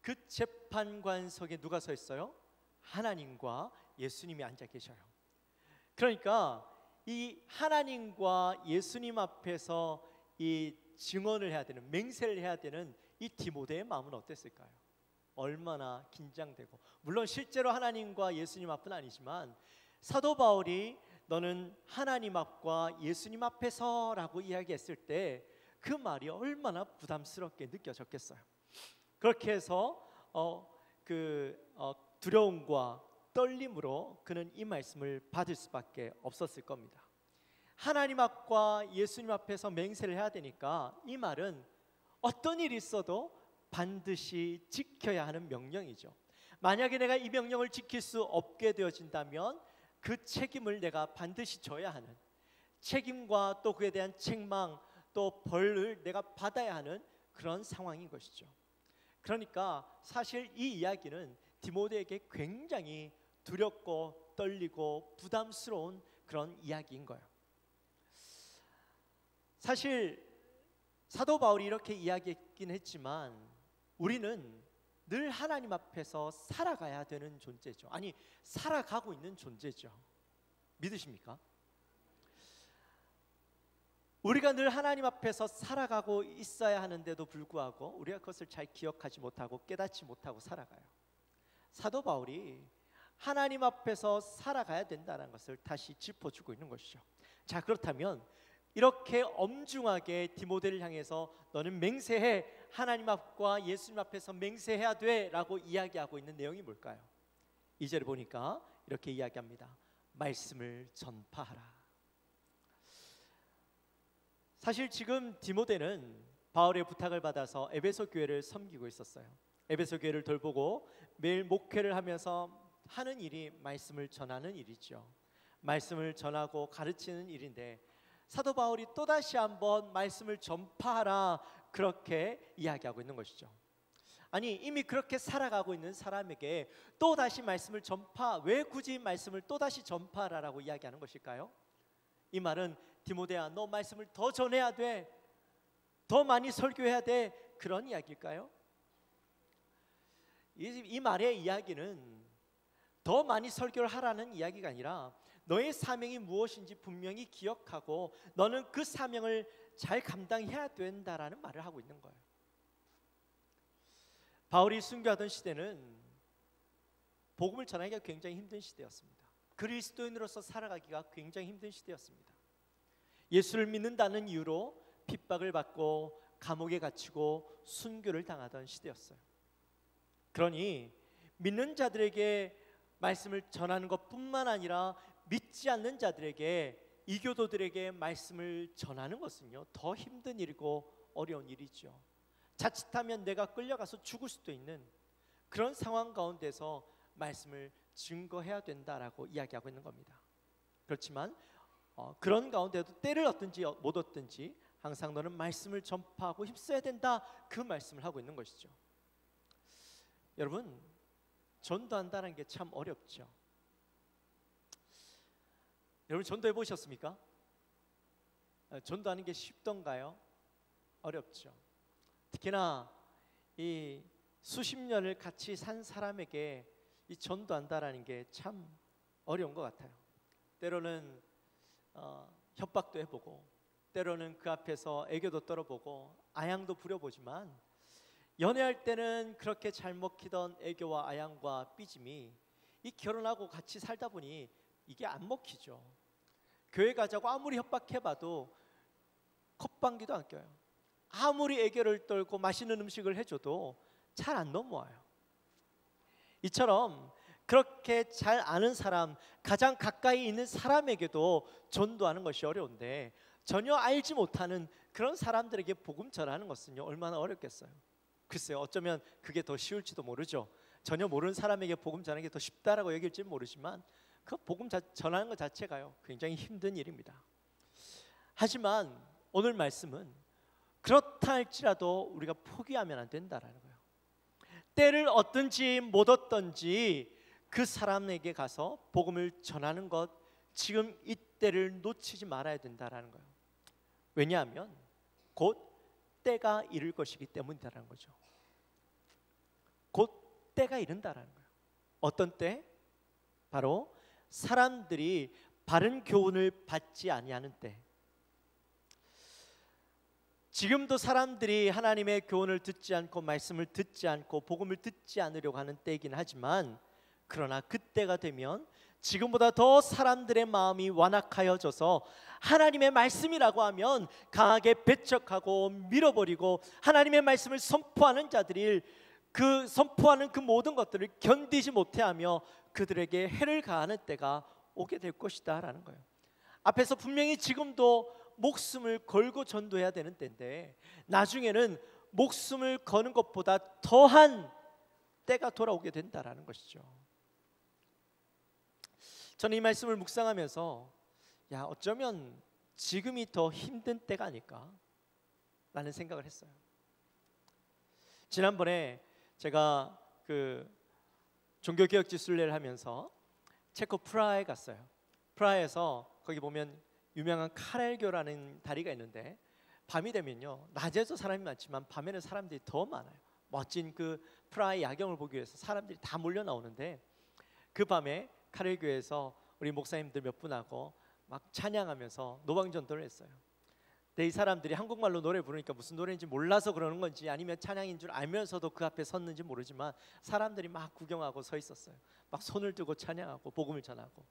그 재판관석에 누가 서 있어요? 하나님과 예수님이 앉아 계셔요. 그러니까 이 하나님과 예수님 앞에서 이 증언을 해야 되는, 맹세를 해야 되는 이 디모데의 마음은 어땠을까요? 얼마나 긴장되고, 물론 실제로 하나님과 예수님 앞은 아니지만 사도 바울이 너는 하나님 앞과 예수님 앞에서라고 이야기했을 때 그 말이 얼마나 부담스럽게 느껴졌겠어요. 그렇게 해서 두려움과 떨림으로 그는 이 말씀을 받을 수밖에 없었을 겁니다. 하나님 앞과 예수님 앞에서 맹세를 해야 되니까 이 말은 어떤 일이 있어도 반드시 지켜야 하는 명령이죠. 만약에 내가 이 명령을 지킬 수 없게 되어진다면 그 책임을 내가 반드시 져야 하는 책임과 또 그에 대한 책망, 또 벌을 내가 받아야 하는 그런 상황인 것이죠. 그러니까 사실 이 이야기는 디모데에게 굉장히 두렵고 떨리고 부담스러운 그런 이야기인 거예요. 사실 사도 바울이 이렇게 이야기했긴 했지만 우리는 늘 하나님 앞에서 살아가야 되는 존재죠. 아니, 살아가고 있는 존재죠. 믿으십니까? 우리가 늘 하나님 앞에서 살아가고 있어야 하는데도 불구하고 우리가 그것을 잘 기억하지 못하고 깨닫지 못하고 살아가요. 사도 바울이 하나님 앞에서 살아가야 된다는 것을 다시 짚어주고 있는 것이죠. 자, 그렇다면 이렇게 엄중하게 디모데를 향해서 너는 맹세해, 하나님 앞과 예수님 앞에서 맹세해야 돼 라고 이야기하고 있는 내용이 뭘까요? 2절을 보니까 이렇게 이야기합니다. 말씀을 전파하라. 사실 지금 디모데는 바울의 부탁을 받아서 에베소 교회를 섬기고 있었어요. 에베소 교회를 돌보고 매일 목회를 하면서 하는 일이 말씀을 전하는 일이죠. 말씀을 전하고 가르치는 일인데 사도 바울이 또다시 한번 말씀을 전파하라 그렇게 이야기하고 있는 것이죠. 아니, 이미 그렇게 살아가고 있는 사람에게 또다시 말씀을 왜 굳이 말씀을 또다시 전파하라라고 이야기하는 것일까요? 이 말은 디모데야, 너 말씀을 더 전해야 돼, 더 많이 설교해야 돼, 그런 이야기일까요? 이 말의 이야기는 더 많이 설교를 하라는 이야기가 아니라 너의 사명이 무엇인지 분명히 기억하고 너는 그 사명을 잘 감당해야 된다라는 말을 하고 있는 거예요. 바울이 순교하던 시대는 복음을 전하기가 굉장히 힘든 시대였습니다. 그리스도인으로서 살아가기가 굉장히 힘든 시대였습니다. 예수를 믿는다는 이유로 핍박을 받고 감옥에 갇히고 순교를 당하던 시대였어요. 그러니 믿는 자들에게 말씀을 전하는 것뿐만 아니라 믿지 않는 자들에게, 이교도들에게 말씀을 전하는 것은요 더 힘든 일이고 어려운 일이죠. 자칫하면 내가 끌려가서 죽을 수도 있는 그런 상황 가운데서 말씀을 증거해야 된다라고 이야기하고 있는 겁니다. 그렇지만 그런 가운데도 때를 얻든지 못 얻든지 항상 너는 말씀을 전파하고 힘써야 된다, 그 말씀을 하고 있는 것이죠. 여러분, 전도한다는 게 참 어렵죠. 여러분, 전도해 보셨습니까? 전도하는 게 쉽던가요? 어렵죠. 특히나 이 수십 년을 같이 산 사람에게 이 전도한다라는 게 참 어려운 것 같아요. 때로는 협박도 해보고, 때로는 그 앞에서 애교도 떨어보고 아양도 부려보지만, 연애할 때는 그렇게 잘 먹히던 애교와 아양과 삐짐이 이 결혼하고 같이 살다 보니 이게 안 먹히죠. 교회 가자고 아무리 협박해봐도 컵방귀도 안 껴요. 아무리 애교를 떨고 맛있는 음식을 해줘도 잘 안 넘어와요. 이처럼 그렇게 잘 아는 사람, 가장 가까이 있는 사람에게도 전도하는 것이 어려운데, 전혀 알지 못하는 그런 사람들에게 복음 전하는 것은요 얼마나 어렵겠어요. 글쎄요, 어쩌면 그게 더 쉬울지도 모르죠. 전혀 모르는 사람에게 복음 전하는 게 더 쉽다라고 여길지는 모르지만 그 복음 전하는 것 자체가요 굉장히 힘든 일입니다. 하지만 오늘 말씀은 그렇다 할지라도 우리가 포기하면 안 된다라는 거예요. 때를 얻든지 못 얻든지 그 사람에게 가서 복음을 전하는 것, 지금 이 때를 놓치지 말아야 된다라는 거예요. 왜냐하면 곧 때가 이를 것이기 때문이라는 거죠. 곧 때가 이른다라는 거예요. 어떤 때? 바로 사람들이 바른 교훈을 받지 아니하는 때. 지금도 사람들이 하나님의 교훈을 듣지 않고 말씀을 듣지 않고 복음을 듣지 않으려고 하는 때이긴 하지만, 그러나 그때가 되면 지금보다 더 사람들의 마음이 완악하여져서 하나님의 말씀이라고 하면 강하게 배척하고 밀어버리고 하나님의 말씀을 선포하는 자들이 선포하는 그 모든 것들을 견디지 못해하며 그들에게 해를 가하는 때가 오게 될 것이다 라는 거예요. 앞에서 분명히 지금도 목숨을 걸고 전도해야 되는 때인데, 나중에는 목숨을 거는 것보다 더한 때가 돌아오게 된다라는 것이죠. 저는 이 말씀을 묵상하면서 어쩌면 지금이 더 힘든 때가 아닐까, 라는 생각을 했어요. 지난번에 제가 그 종교개혁지순례를 하면서 체코 프라하에 갔어요. 프라하에서 거기 보면 유명한 카렐교라는 다리가 있는데 밤이 되면요, 낮에도 사람이 많지만 밤에는 사람들이 더 많아요. 멋진 그 프라하의 야경을 보기 위해서 사람들이 다 몰려 나오는데, 그 밤에 카렐교에서 우리 목사님들 몇 분하고 막 찬양하면서 노방전도를 했어요. 근데 이 사람들이 한국말로 노래 부르니까 무슨 노래인지 몰라서 그러는 건지 아니면 찬양인 줄 알면서도 그 앞에 섰는지 모르지만 사람들이 막 구경하고 서 있었어요. 막 손을 들고 찬양하고 복음을 전하고.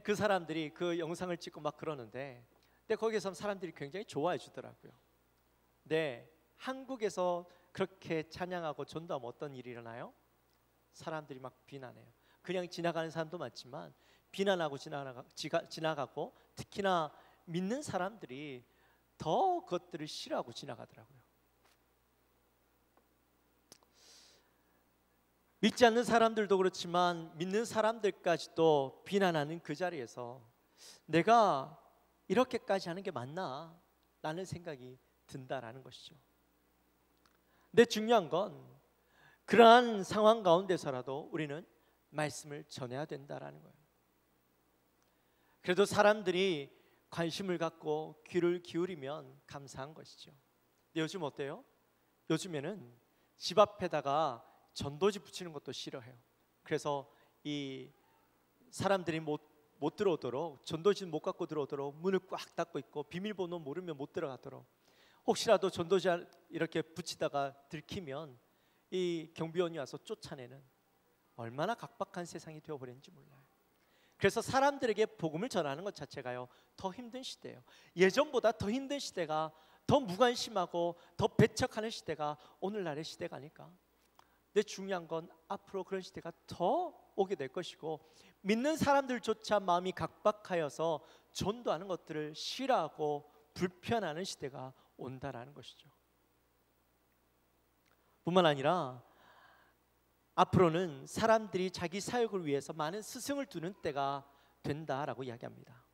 그 사람들이 그 영상을 찍고 막 그러는데, 근데 거기서 사람들이 굉장히 좋아해 주더라고요. 근데 한국에서 그렇게 찬양하고 전도하면 어떤 일이 일어나요? 사람들이 막 비난해요. 그냥 지나가는 사람도 많지만 비난하고 지나가고 특히나 믿는 사람들이 더 그것들을 싫어하고 지나가더라고요. 믿지 않는 사람들도 그렇지만 믿는 사람들까지도 비난하는 그 자리에서 내가 이렇게까지 하는 게 맞나? 라는 생각이 든다라는 것이죠. 근데 중요한 건 그러한 상황 가운데서라도 우리는 말씀을 전해야 된다라는 거예요. 그래도 사람들이 관심을 갖고 귀를 기울이면 감사한 것이죠. 근데 요즘 어때요? 요즘에는 집 앞에다가 전도지 붙이는 것도 싫어해요. 그래서 이 사람들이 못 들어오도록, 전도지는 못 갖고 들어오도록 문을 꽉 닫고 있고 비밀번호 모르면 못 들어가도록, 혹시라도 전도지 이렇게 붙이다가 들키면 이 경비원이 와서 쫓아내는, 얼마나 각박한 세상이 되어버렸는지 몰라요. 그래서 사람들에게 복음을 전하는 것 자체가요, 더 힘든 시대예요. 예전보다 더 힘든 시대가, 더 무관심하고 더 배척하는 시대가 오늘날의 시대가 아닐까. 근데 중요한 건 앞으로 그런 시대가 더 오게 될 것이고, 믿는 사람들조차 마음이 각박하여서 전도하는 것들을 싫어하고 불편하는 시대가 온다라는 것이죠. 뿐만 아니라 앞으로는 사람들이 자기 사역을 위해서 많은 스승을 두는 때가 된다라고 이야기합니다.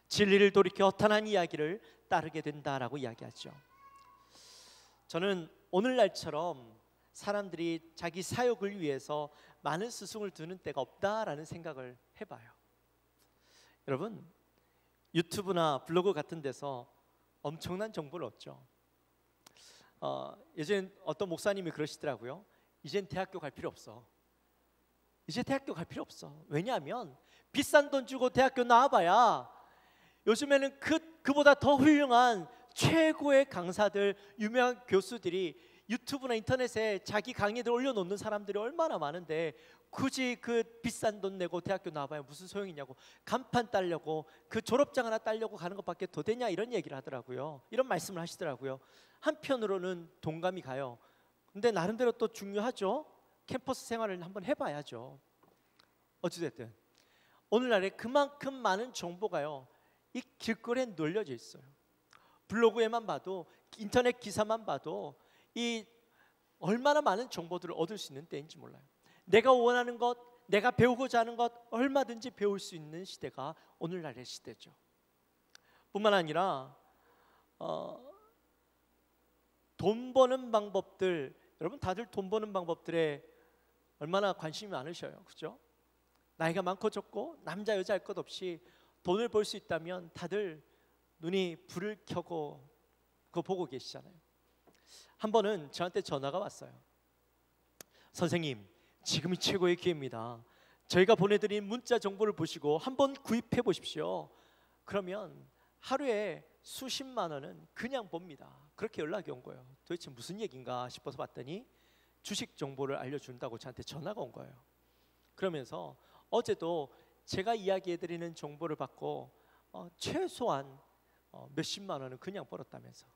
진리를 돌이켜 허탄한 이야기를 따르게 된다라고 이야기하죠. 저는 오늘날처럼 사람들이 자기 사역을 위해서 많은 스승을 두는 때가 없다라는 생각을 해봐요. 여러분, 유튜브나 블로그 같은 데서 엄청난 정보를 얻죠. 예전에 어떤 목사님이 그러시더라고요. 이젠 대학교 갈 필요 없어. 이제 대학교 갈 필요 없어. 왜냐하면 비싼 돈 주고 대학교 나와봐야 요즘에는 그보다 더 훌륭한 최고의 강사들, 유명한 교수들이 유튜브나 인터넷에 자기 강의들 올려놓는 사람들이 얼마나 많은데 굳이 그 비싼 돈 내고 대학교 나와봐야 무슨 소용이냐고, 간판 따려고 그 졸업장 하나 따려고 가는 것밖에 더 되냐, 이런 얘기를 하더라고요. 이런 말씀을 하시더라고요. 한편으로는 동감이 가요. 근데 나름대로 또 중요하죠. 캠퍼스 생활을 한번 해봐야죠. 어찌됐든 오늘날에 그만큼 많은 정보가요, 이 길거리에 널려져 있어요. 블로그에만 봐도, 인터넷 기사만 봐도 이 얼마나 많은 정보들을 얻을 수 있는 때인지 몰라요. 내가 원하는 것, 내가 배우고자 하는 것 얼마든지 배울 수 있는 시대가 오늘날의 시대죠. 뿐만 아니라 돈 버는 방법들, 여러분 다들 돈 버는 방법들에 얼마나 관심이 많으셔요, 그렇죠? 나이가 많고 적고 남자 여자 할 것 없이 돈을 벌 수 있다면 다들 눈이 불을 켜고 그거 보고 계시잖아요. 한 번은 저한테 전화가 왔어요. 선생님, 지금이 최고의 기회입니다. 저희가 보내드린 문자 정보를 보시고 한번 구입해 보십시오. 그러면 하루에 수십만 원은 그냥 봅니다. 그렇게 연락이 온 거예요. 도대체 무슨 얘기인가 싶어서 봤더니 주식 정보를 알려준다고 저한테 전화가 온 거예요. 그러면서 어제도 제가 이야기해드리는 정보를 받고 최소한 몇십만 원은 그냥 벌었다면서,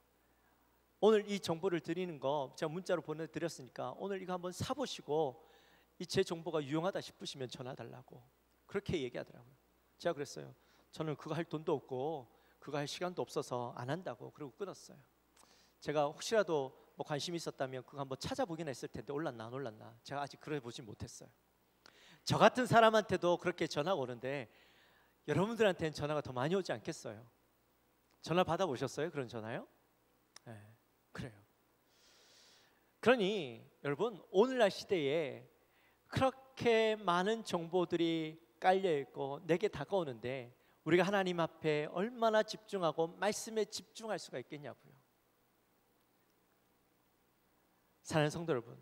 오늘 이 정보를 드리는 거 제가 문자로 보내드렸으니까 오늘 이거 한번 사보시고 이 제 정보가 유용하다 싶으시면 전화 달라고 그렇게 얘기하더라고요. 제가 그랬어요. 저는 그거 할 돈도 없고 그거 할 시간도 없어서 안 한다고, 그러고 끊었어요. 제가 혹시라도 뭐 관심이 있었다면 그거 한번 찾아보긴 했을 텐데 올랐나 안 올랐나 제가 아직 그래 보지 못했어요. 저 같은 사람한테도 그렇게 전화가 오는데 여러분들한테는 전화가 더 많이 오지 않겠어요? 전화 받아보셨어요? 그런 전화요? 그래요. 그러니 여러분, 오늘날 시대에 그렇게 많은 정보들이 깔려 있고 내게 다가오는데 우리가 하나님 앞에 얼마나 집중하고 말씀에 집중할 수가 있겠냐고요. 사랑하는 성도 여러분,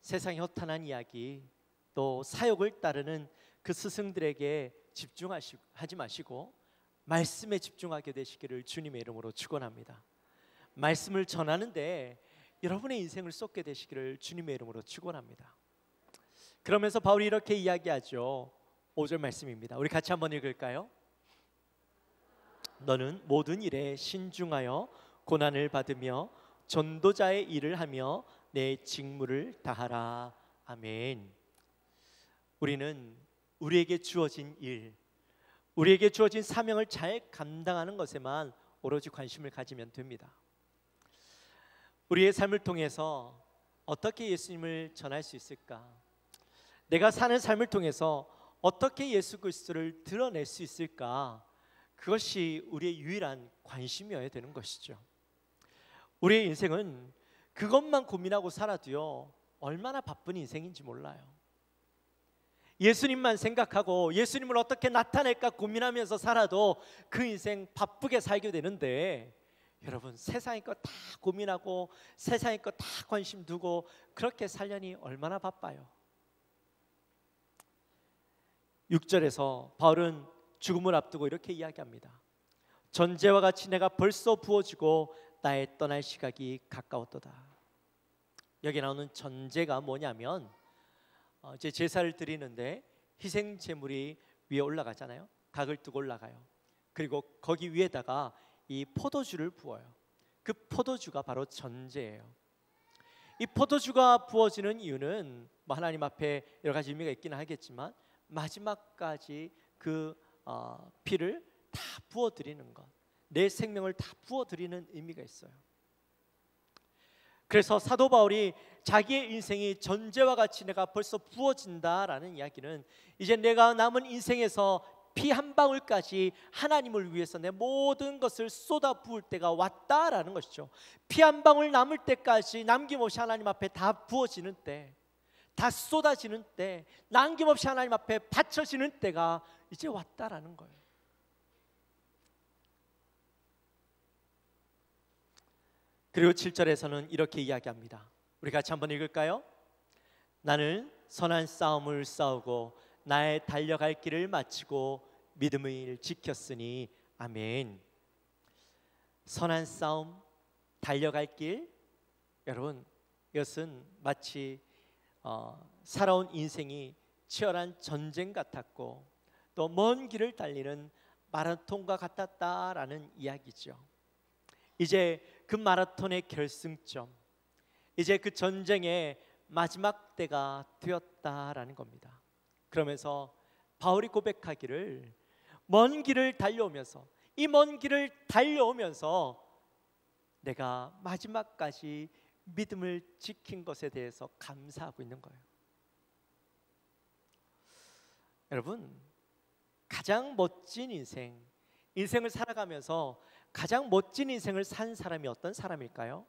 세상의 허탄한 이야기 또 사욕을 따르는 그 스승들에게 집중하지 마시고 말씀에 집중하게 되시기를 주님의 이름으로 축원합니다. 말씀을 전하는데 여러분의 인생을 쏟게 되시기를 주님의 이름으로 축원합니다. 그러면서 바울이 이렇게 이야기하죠. 5절 말씀입니다. 우리 같이 한번 읽을까요? 너는 모든 일에 신중하여 고난을 받으며 전도자의 일을 하며 내 직무를 다하라. 아멘. 우리는 우리에게 주어진 일, 우리에게 주어진 사명을 잘 감당하는 것에만 오로지 관심을 가지면 됩니다. 우리의 삶을 통해서 어떻게 예수님을 전할 수 있을까? 내가 사는 삶을 통해서 어떻게 예수 그리스도를 드러낼 수 있을까? 그것이 우리의 유일한 관심이어야 되는 것이죠. 우리의 인생은 그것만 고민하고 살아도요, 얼마나 바쁜 인생인지 몰라요. 예수님만 생각하고 예수님을 어떻게 나타낼까 고민하면서 살아도 그 인생 바쁘게 살게 되는데, 여러분, 세상의 것 다 고민하고 세상의 것 다 관심 두고 그렇게 살려니 얼마나 바빠요. 6절에서 바울은 죽음을 앞두고 이렇게 이야기합니다. 전제와 같이 내가 벌써 부어지고 나의 떠날 시각이 가까웠도다. 여기 나오는 전제가 뭐냐면 이제 제사를 드리는데 희생 제물이 위에 올라가잖아요. 각을 두고 올라가요. 그리고 거기 위에다가 이 포도주를 부어요. 그 포도주가 바로 전제예요. 이 포도주가 부어지는 이유는 뭐 하나님 앞에 여러 가지 의미가 있기는 하겠지만 마지막까지 그 피를 다 부어드리는 것, 내 생명을 다 부어드리는 의미가 있어요. 그래서 사도 바울이 자기의 인생이 전제와 같이 내가 벌써 부어진다라는 이야기는 이제 내가 남은 인생에서 피 한 방울까지 하나님을 위해서 내 모든 것을 쏟아 부을 때가 왔다라는 것이죠. 피 한 방울 남을 때까지 남김없이 하나님 앞에 다 부어지는 때, 다 쏟아지는 때, 남김없이 하나님 앞에 바쳐지는 때가 이제 왔다라는 거예요. 그리고 7절에서는 이렇게 이야기합니다. 우리 같이 한번 읽을까요? 나는 선한 싸움을 싸우고 나의 달려갈 길을 마치고 믿음을 지켰으니 아멘. 선한 싸움, 달려갈 길, 여러분, 이것은 마치 살아온 인생이 치열한 전쟁 같았고 또 먼 길을 달리는 마라톤과 같았다라는 이야기죠. 이제 그 마라톤의 결승점, 이제 그 전쟁의 마지막 때가 되었다라는 겁니다. 그러면서 바울이 고백하기를 먼 길을 달려오면서, 이 먼 길을 달려오면서 내가 마지막까지 믿음을 지킨 것에 대해서 감사하고 있는 거예요. 여러분, 가장 멋진 인생을 살아가면서 가장 멋진 인생을 산 사람이 어떤 사람일까요?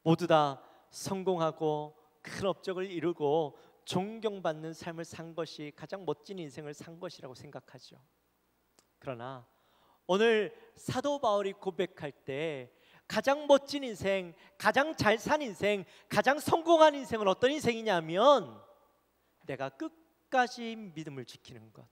모두 다 성공하고 큰 업적을 이루고 존경받는 삶을 산 것이 가장 멋진 인생을 산 것이라고 생각하죠. 그러나 오늘 사도 바울이 고백할 때 가장 멋진 인생, 가장 잘 산 인생, 가장 성공한 인생은 어떤 인생이냐면 내가 끝까지 믿음을 지키는 것,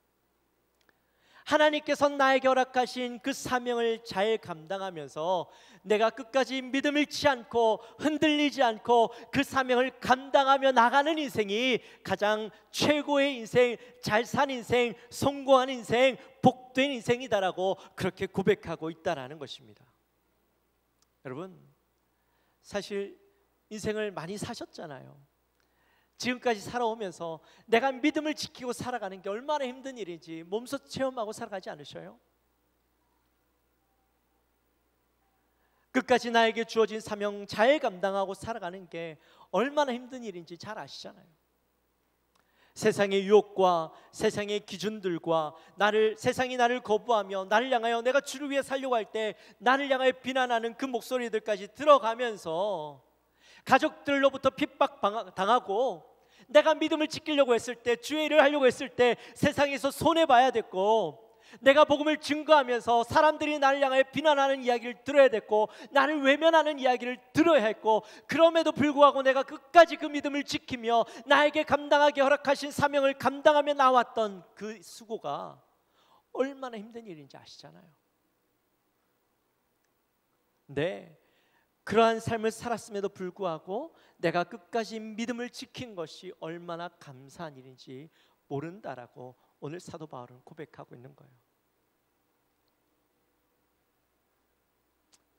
하나님께서 나에게 허락하신 그 사명을 잘 감당하면서 내가 끝까지 믿음을 잃지 않고 흔들리지 않고 그 사명을 감당하며 나가는 인생이 가장 최고의 인생, 잘 산 인생, 성공한 인생, 복된 인생이다라고 그렇게 고백하고 있다라는 것입니다. 여러분, 사실 인생을 많이 사셨잖아요. 지금까지 살아오면서 내가 믿음을 지키고 살아가는 게 얼마나 힘든 일인지 몸소 체험하고 살아가지 않으셔요? 끝까지 나에게 주어진 사명 잘 감당하고 살아가는 게 얼마나 힘든 일인지 잘 아시잖아요. 세상의 유혹과 세상의 기준들과 세상이 나를 거부하며 나를 향하여 내가 주를 위해 살려고 할 때 나를 향하여 비난하는 그 목소리들까지 들어가면서 가족들로부터 핍박당하고 내가 믿음을 지키려고 했을 때, 주의 일을 하려고 했을 때 세상에서 손해봐야 됐고, 내가 복음을 증거하면서 사람들이 나를 향하여 비난하는 이야기를 들어야 됐고, 나를 외면하는 이야기를 들어야 했고, 그럼에도 불구하고 내가 끝까지 그 믿음을 지키며 나에게 감당하게 허락하신 사명을 감당하며 나왔던 그 수고가 얼마나 힘든 일인지 아시잖아요. 네, 그러한 삶을 살았음에도 불구하고 내가 끝까지 믿음을 지킨 것이 얼마나 감사한 일인지 모른다라고 오늘 사도 바울은 고백하고 있는 거예요.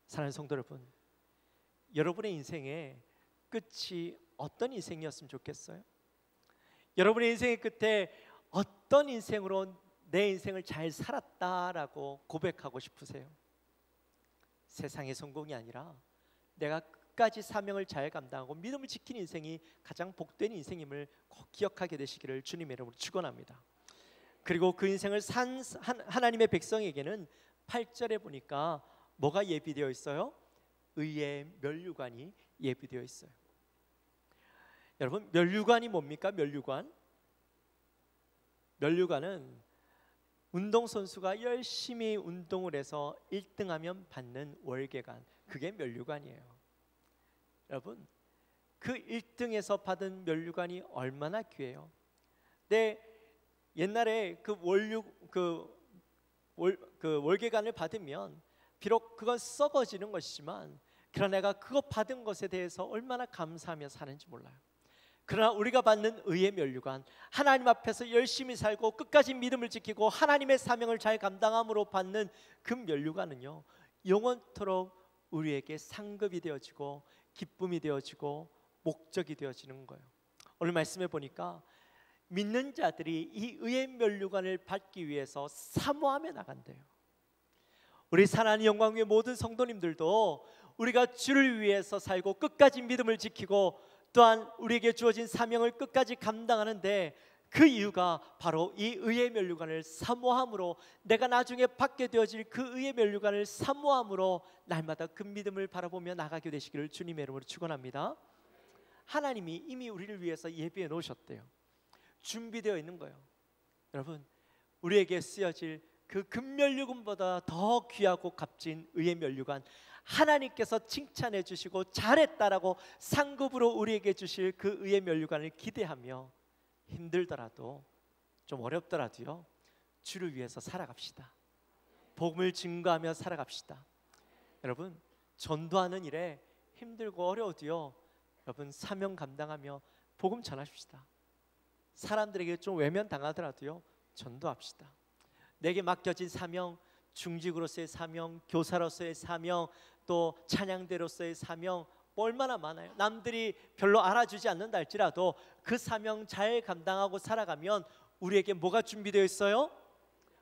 사랑하는 성도 여러분, 여러분의 인생의 끝이 어떤 인생이었으면 좋겠어요? 여러분의 인생의 끝에 어떤 인생으로 내 인생을 잘 살았다라고 고백하고 싶으세요? 세상의 성공이 아니라 내가 끝까지 사명을 잘 감당하고 믿음을 지킨 인생이 가장 복된 인생임을 꼭 기억하게 되시기를 주님의 이름으로 축원합니다. 그리고 그 인생을 산 하나님의 백성에게는 8절에 보니까 뭐가 예비되어 있어요? 의의 면류관이 예비되어 있어요. 여러분, 면류관이 뭡니까? 면류관은 운동선수가 열심히 운동을 해서 1등하면 받는 월계관, 그게 면류관이에요. 여러분, 그 1등에서 받은 면류관이 얼마나 귀해요. 옛날에 그 월계관을 받으면 비록 그건 썩어지는 것이지만, 그러나 내가 그거 받은 것에 대해서 얼마나 감사하며 사는지 몰라요. 그러나 우리가 받는 의의 면류관, 하나님 앞에서 열심히 살고 끝까지 믿음을 지키고 하나님의 사명을 잘 감당함으로 받는 그 면류관은요, 영원토록 우리에게 상급이 되어지고 기쁨이 되어지고 목적이 되어지는 거예요. 오늘 말씀해 보니까 믿는 자들이 이 의의 면류관을 받기 위해서 사모하며 나간대요. 우리 사랑하는 영광교회 모든 성도님들도 우리가 주를 위해서 살고 끝까지 믿음을 지키고 또한 우리에게 주어진 사명을 끝까지 감당하는데, 그 이유가 바로 이 의의 면류관을 사모함으로, 내가 나중에 받게 되어질 그 의의 면류관을 사모함으로 날마다 그 믿음을 바라보며 나가게 되시기를 주님의 이름으로 축원합니다. 하나님이 이미 우리를 위해서 예비해 놓으셨대요. 준비되어 있는 거예요. 여러분, 우리에게 쓰여질 그 금면류관보다 더 귀하고 값진 의의 면류관, 하나님께서 칭찬해 주시고 잘했다라고 상급으로 우리에게 주실 그 의의 면류관을 기대하며 힘들더라도 좀 어렵더라도요, 주를 위해서 살아갑시다. 복음을 증거하며 살아갑시다. 여러분, 전도하는 일에 힘들고 어려워도요, 여러분 사명 감당하며 복음 전하십시다. 사람들에게 좀 외면당하더라도요, 전도합시다. 내게 맡겨진 사명, 중직으로서의 사명, 교사로서의 사명, 또 찬양대로서의 사명, 얼마나 많아요. 남들이 별로 알아주지 않는다 할지라도 그 사명 잘 감당하고 살아가면 우리에게 뭐가 준비되어 있어요?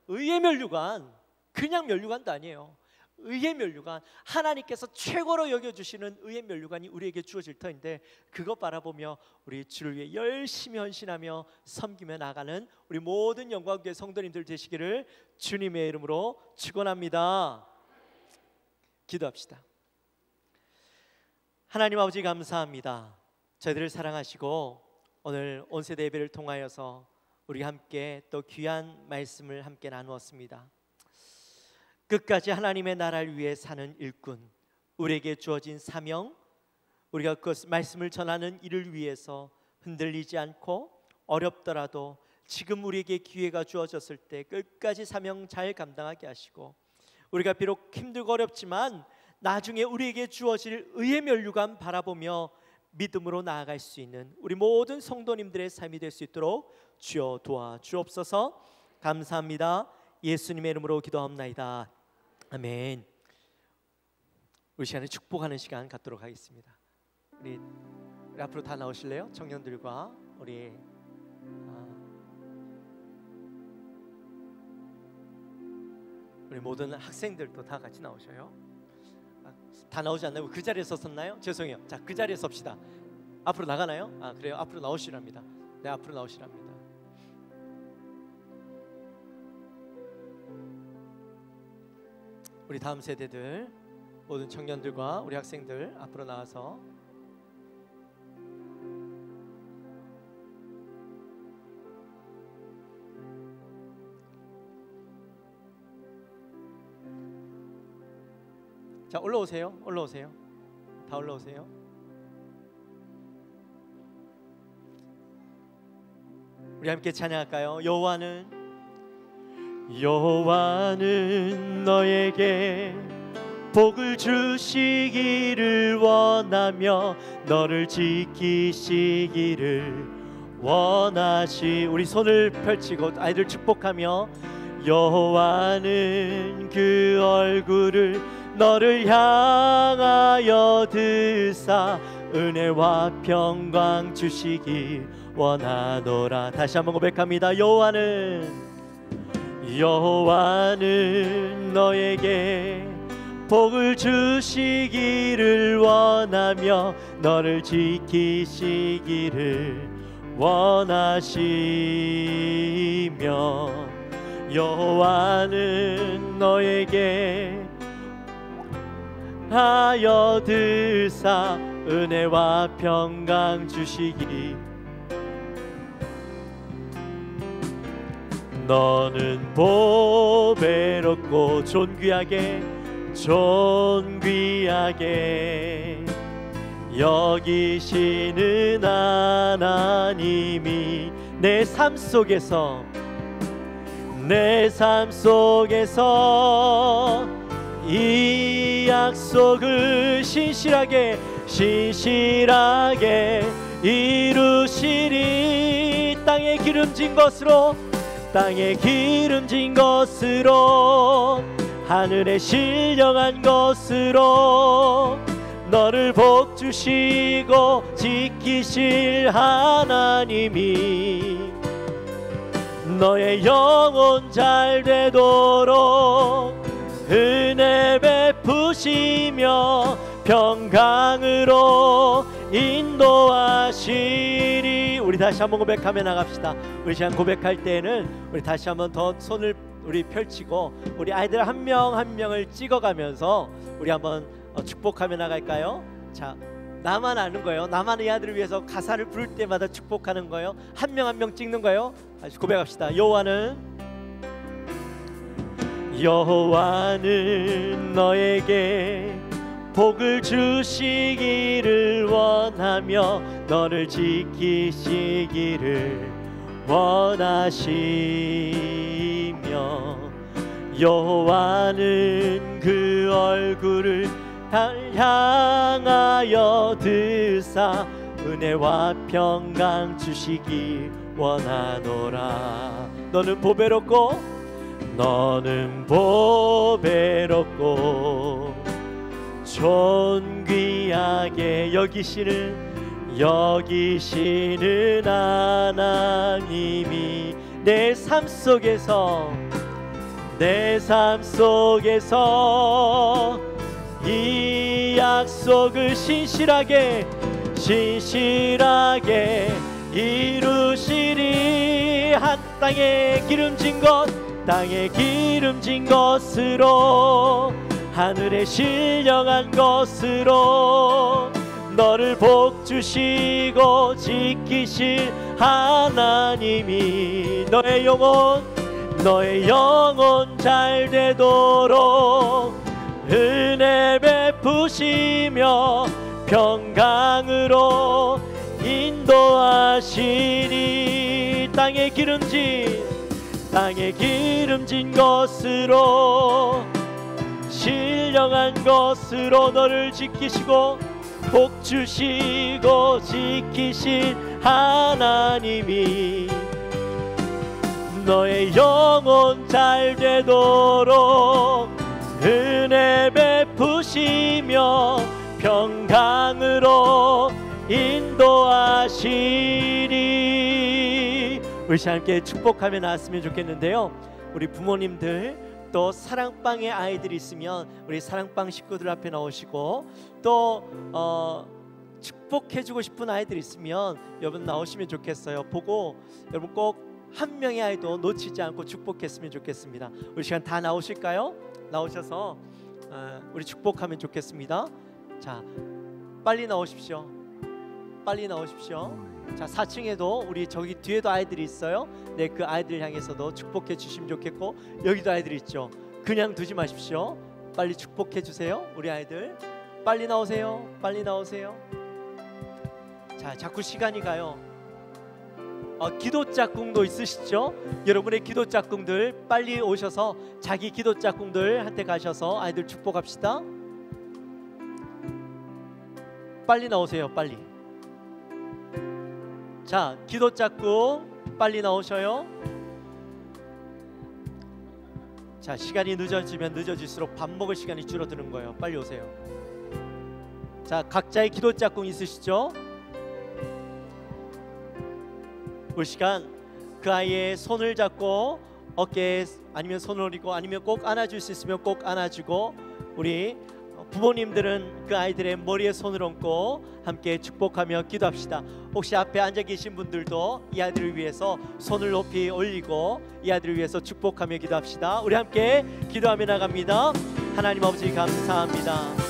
의의 면류관. 그냥 면류관도 아니에요. 의의 면류관, 하나님께서 최고로 여겨주시는 의의 면류관이 우리에게 주어질 터인데, 그거 바라보며 우리 주를 위해 열심히 헌신하며 섬기며 나가는 우리 모든 영광교회 성도님들 되시기를 주님의 이름으로 축원합니다. 기도합시다. 하나님 아버지, 감사합니다. 저희들을 사랑하시고 오늘 온세대 예배를 통하여서 우리 함께 또 귀한 말씀을 함께 나누었습니다. 끝까지 하나님의 나라를 위해 사는 일꾼, 우리에게 주어진 사명, 우리가 그 말씀을 전하는 일을 위해서 흔들리지 않고 어렵더라도 지금 우리에게 기회가 주어졌을 때 끝까지 사명 잘 감당하게 하시고, 우리가 비록 힘들고 어렵지만 나중에 우리에게 주어질 의의 면류관 바라보며 믿음으로 나아갈 수 있는 우리 모든 성도님들의 삶이 될 수 있도록 주여 도와주옵소서. 감사합니다. 예수님의 이름으로 기도합나이다. 아멘. 우리 시간에 축복하는 시간 갖도록 하겠습니다. 우리 앞으로 다 나오실래요? 청년들과 우리 모든 학생들도 다 같이 나오셔요. 다 나오지 않나요? 그 자리에 섰었나요? 죄송해요. 자, 그 자리에 섭시다. 앞으로 나가나요? 그래요. 앞으로 나오시랍니다. 네, 앞으로 나오시랍니다. 우리 다음 세대들, 모든 청년들과 우리 학생들 앞으로 나와서 자, 올라오세요. 올라오세요. 다 올라오세요. 우리 함께 찬양할까요? 여호와는 너에게 복을 주시기를 원하며 너를 지키시기를 원하시. 우리 손을 펼치고 아이들 축복하며 여호와는 그 얼굴을 너를 향하여 드사 은혜와 평강 주시길 원하노라. 다시 한번 고백합니다. 여호와는 너에게 복을 주시기를 원하며 너를 지키시기를 원하시며 여호와는 너에게 하여 드사 은혜와 평강 주시기 너는 보배롭고 존귀하게 여기시는 하나님이 내 삶 속에서 이 약속을 신실하게 이루시리. 땅에 기름진 것으로 하늘에 신령한 것으로 너를 복주시고 지키실 하나님이 너의 영혼 잘 되도록 은혜 베푸시며 평강으로 인도하시리. 우리 다시 한번 고백하며 나갑시다. 우리 시간 고백할 때는 우리 다시 한번 더 손을 우리 펼치고 우리 아이들 한 명 한 명을 찍어가면서 우리 한번 축복하며 나갈까요? 자, 나만 아는 거예요. 나만의 아들을 위해서 가사를 부를 때마다 축복하는 거예요. 한 명 한 명 찍는 거예요. 다시 고백합시다. 여호와는 너에게 복을 주시기를 원하며 너를 지키시기를 원하시며 여호와는 그 얼굴을 향하여 드사 은혜와 평강 주시기 원하노라. 너는 보배롭고 존귀하게 여기시는 하나님이 내 삶 속에서 이 약속을 신실하게 이루시리. 한 땅에 기름진 것으로 하늘에 신령한 것으로 너를 복주시고 지키실 하나님이 너의 영혼 잘 되도록 은혜 베푸시며 평강으로 인도하시니. 땅에 기름진 것으로 신령한 것으로 너를 지키시고 복주시고 지키실 하나님이 너의 영혼 잘 되도록 은혜 베푸시며 평강으로 인도하시니. 우리 함께 축복하며 나왔으면 좋겠는데요. 우리 부모님들 또 사랑방에 아이들이 있으면 우리 사랑방 식구들 앞에 나오시고 또 축복해주고 싶은 아이들이 있으면 여러분 나오시면 좋겠어요. 보고 여러분 꼭 한 명의 아이도 놓치지 않고 축복했으면 좋겠습니다. 우리 시간 다 나오실까요? 나오셔서 우리 축복하면 좋겠습니다. 자, 빨리 나오십시오. 빨리 나오십시오. 자, 4층에도 우리 저기 뒤에도 아이들이 있어요. 네, 그 아이들 향해서도 축복해 주시면 좋겠고, 여기도 아이들이 있죠. 그냥 두지 마십시오. 빨리 축복해 주세요. 우리 아이들 빨리 나오세요. 빨리 나오세요. 자, 자꾸 시간이 가요. 기도 짝꿍도 있으시죠? 여러분의 기도 짝꿍들 빨리 오셔서 자기 기도 짝꿍들한테 가셔서 아이들 축복합시다. 빨리 나오세요. 빨리. 자, 기도 짝꿍 빨리 나오셔요. 자, 시간이 늦어지면 늦어질수록 밥 먹을 시간이 줄어드는 거예요. 빨리 오세요. 자, 각자의 기도 짝꿍 있으시죠? 올 시간 그 아이의 손을 잡고 어깨에 아니면 손을 올리고 아니면 꼭 안아줄 수 있으면 꼭 안아주고, 우리 부모님들은 그 아이들의 머리에 손을 얹고 함께 축복하며 기도합시다. 혹시 앞에 앉아 계신 분들도 이 아이들을 위해서 손을 높이 올리고 이 아이들을 위해서 축복하며 기도합시다. 우리 함께 기도하며 나갑니다. 하나님 아버지 감사합니다.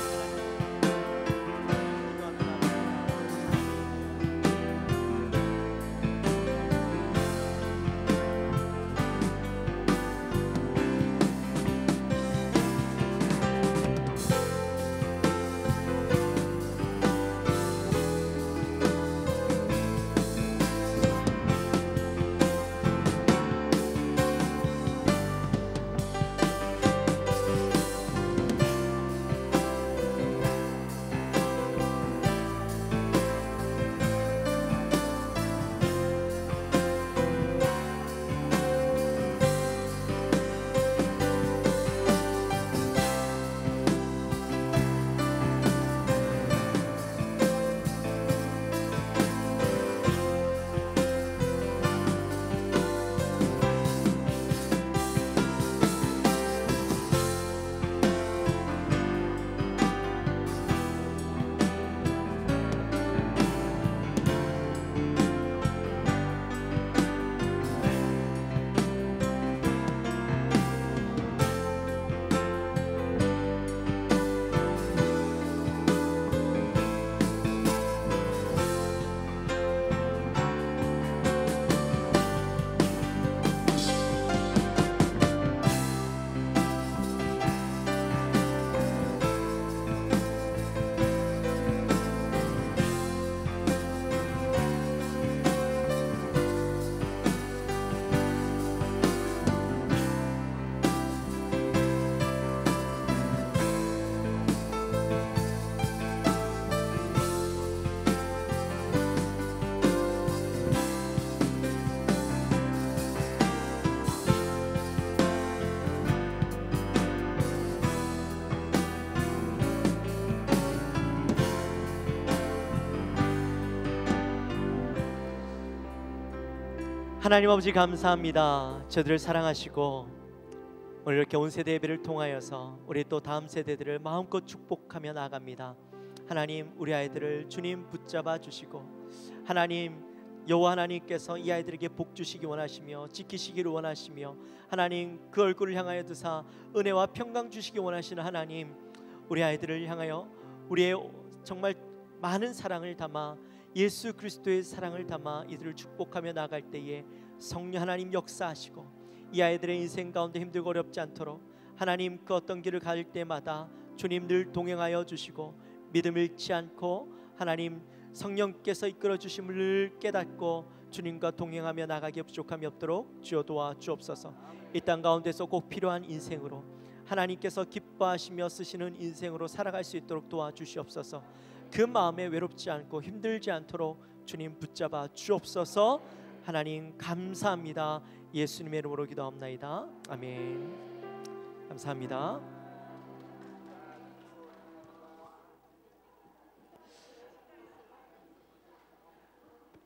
하나님 아버지 감사합니다. 저들을 사랑하시고 오늘 이렇게 온 세대 예배를 통하여서 우리 또 다음 세대들을 마음껏 축복하며 나아갑니다. 하나님, 우리 아이들을 주님 붙잡아 주시고, 하나님 여호와 하나님께서 이 아이들에게 복 주시기 원하시며 지키시기를 원하시며, 하나님 그 얼굴을 향하여 두사 은혜와 평강 주시기 원하시는 하나님, 우리 아이들을 향하여 우리의 정말 많은 사랑을 담아 예수 그리스도의 사랑을 담아 이들을 축복하며 나갈 때에 성령 하나님 역사하시고, 이 아이들의 인생 가운데 힘들고 어렵지 않도록 하나님 그 어떤 길을 갈 때마다 주님 늘 동행하여 주시고, 믿음 잃지 않고 하나님 성령께서 이끌어 주심을 깨닫고 주님과 동행하며 나가기 부족함이 없도록 주여 도와 주옵소서. 이 땅 가운데서 꼭 필요한 인생으로 하나님께서 기뻐하시며 쓰시는 인생으로 살아갈 수 있도록 도와주시옵소서. 그 마음에 외롭지 않고 힘들지 않도록 주님 붙잡아 주옵소서. 하나님 감사합니다. 예수님의 이름으로 기도합나이다. 아멘. 감사합니다.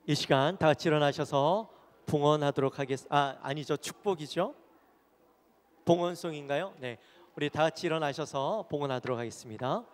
이 시간 다 같이 일어나셔서 봉헌하도록 하겠습니다. 아니죠, 축복이죠. 봉헌송인가요? 네, 우리 다 같이 일어나셔서 봉헌하도록 하겠습니다.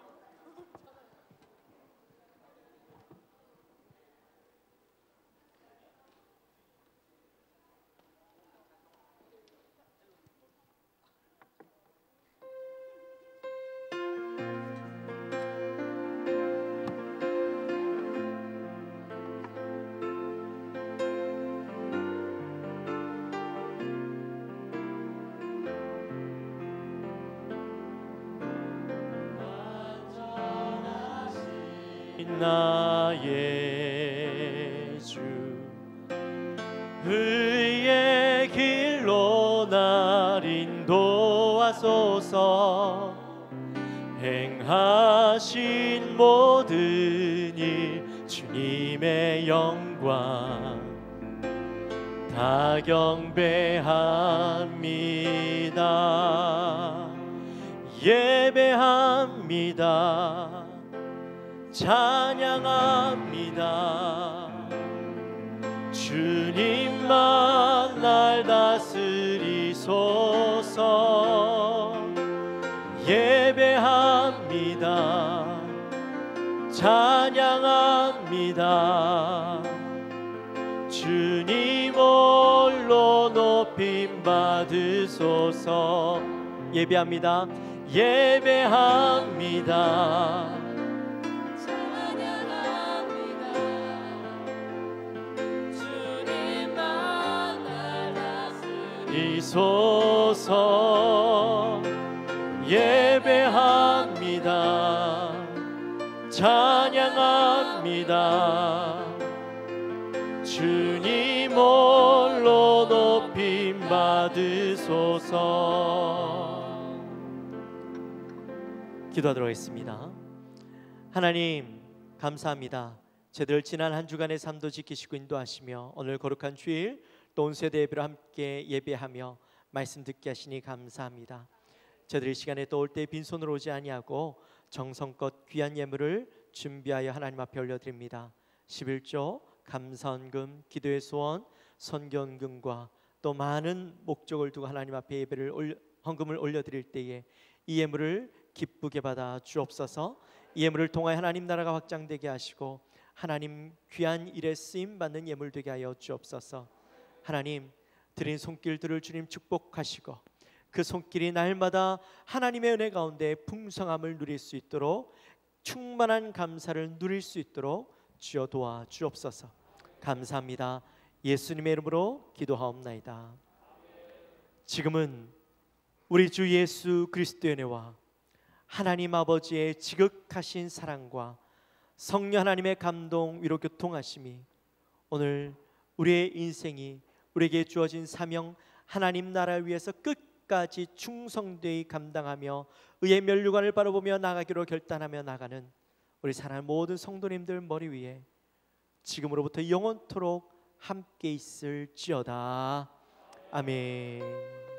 나의 주 의의 길로 날 인도하소서. 행하신 모든 일 주님의 영광 다 경배합니다. 예배합니다. 찬양합니다. 주님만 날 다스리소서. 예배합니다. 찬양합니다. 주님 홀로 높임 받으소서. 예배합니다. 예배합니다. 찬양합니다. 주님만 날 다스리소서. 예배합니다. 찬양합니다. 주님 홀로 높임 받으소서. 기도하도록 하겠습니다. 하나님 감사합니다. 저희들 지난 한 주간의 삶도 지키시고 인도하시며 오늘 거룩한 주일 또 온 세대 예배로 함께 예배하며 말씀 듣게 하시니 감사합니다. 저희들이 시간에 또 올 때 빈손으로 오지 아니하고 정성껏 귀한 예물을 준비하여 하나님 앞에 올려드립니다. 11조, 감사헌금, 기도의 소원, 선견금과 또 많은 목적을 두고 하나님 앞에 헌금을 올려드릴 때에 이 예물을 기쁘게 받아 주옵소서. 이 예물을 통하여 하나님 나라가 확장되게 하시고 하나님 귀한 일에 쓰임받는 예물 되게 하여 주옵소서. 하나님 드린 손길들을 주님 축복하시고 그 손길이 날마다 하나님의 은혜 가운데 풍성함을 누릴 수 있도록 충만한 감사를 누릴 수 있도록 주여 도와 주옵소서. 감사합니다. 예수님의 이름으로 기도하옵나이다. 지금은 우리 주 예수 그리스도의 은혜와 하나님 아버지의 지극하신 사랑과 성령 하나님의 감동 위로 교통하심이 오늘 우리의 인생이 우리에게 주어진 사명 하나님 나라 위해서 끝까지 충성되이 감당하며 의의 면류관을 바라보며 나가기로 결단하며 나가는 우리 사랑하는 모든 성도님들 머리 위에 지금으로부터 영원토록 함께 있을지어다. 아멘.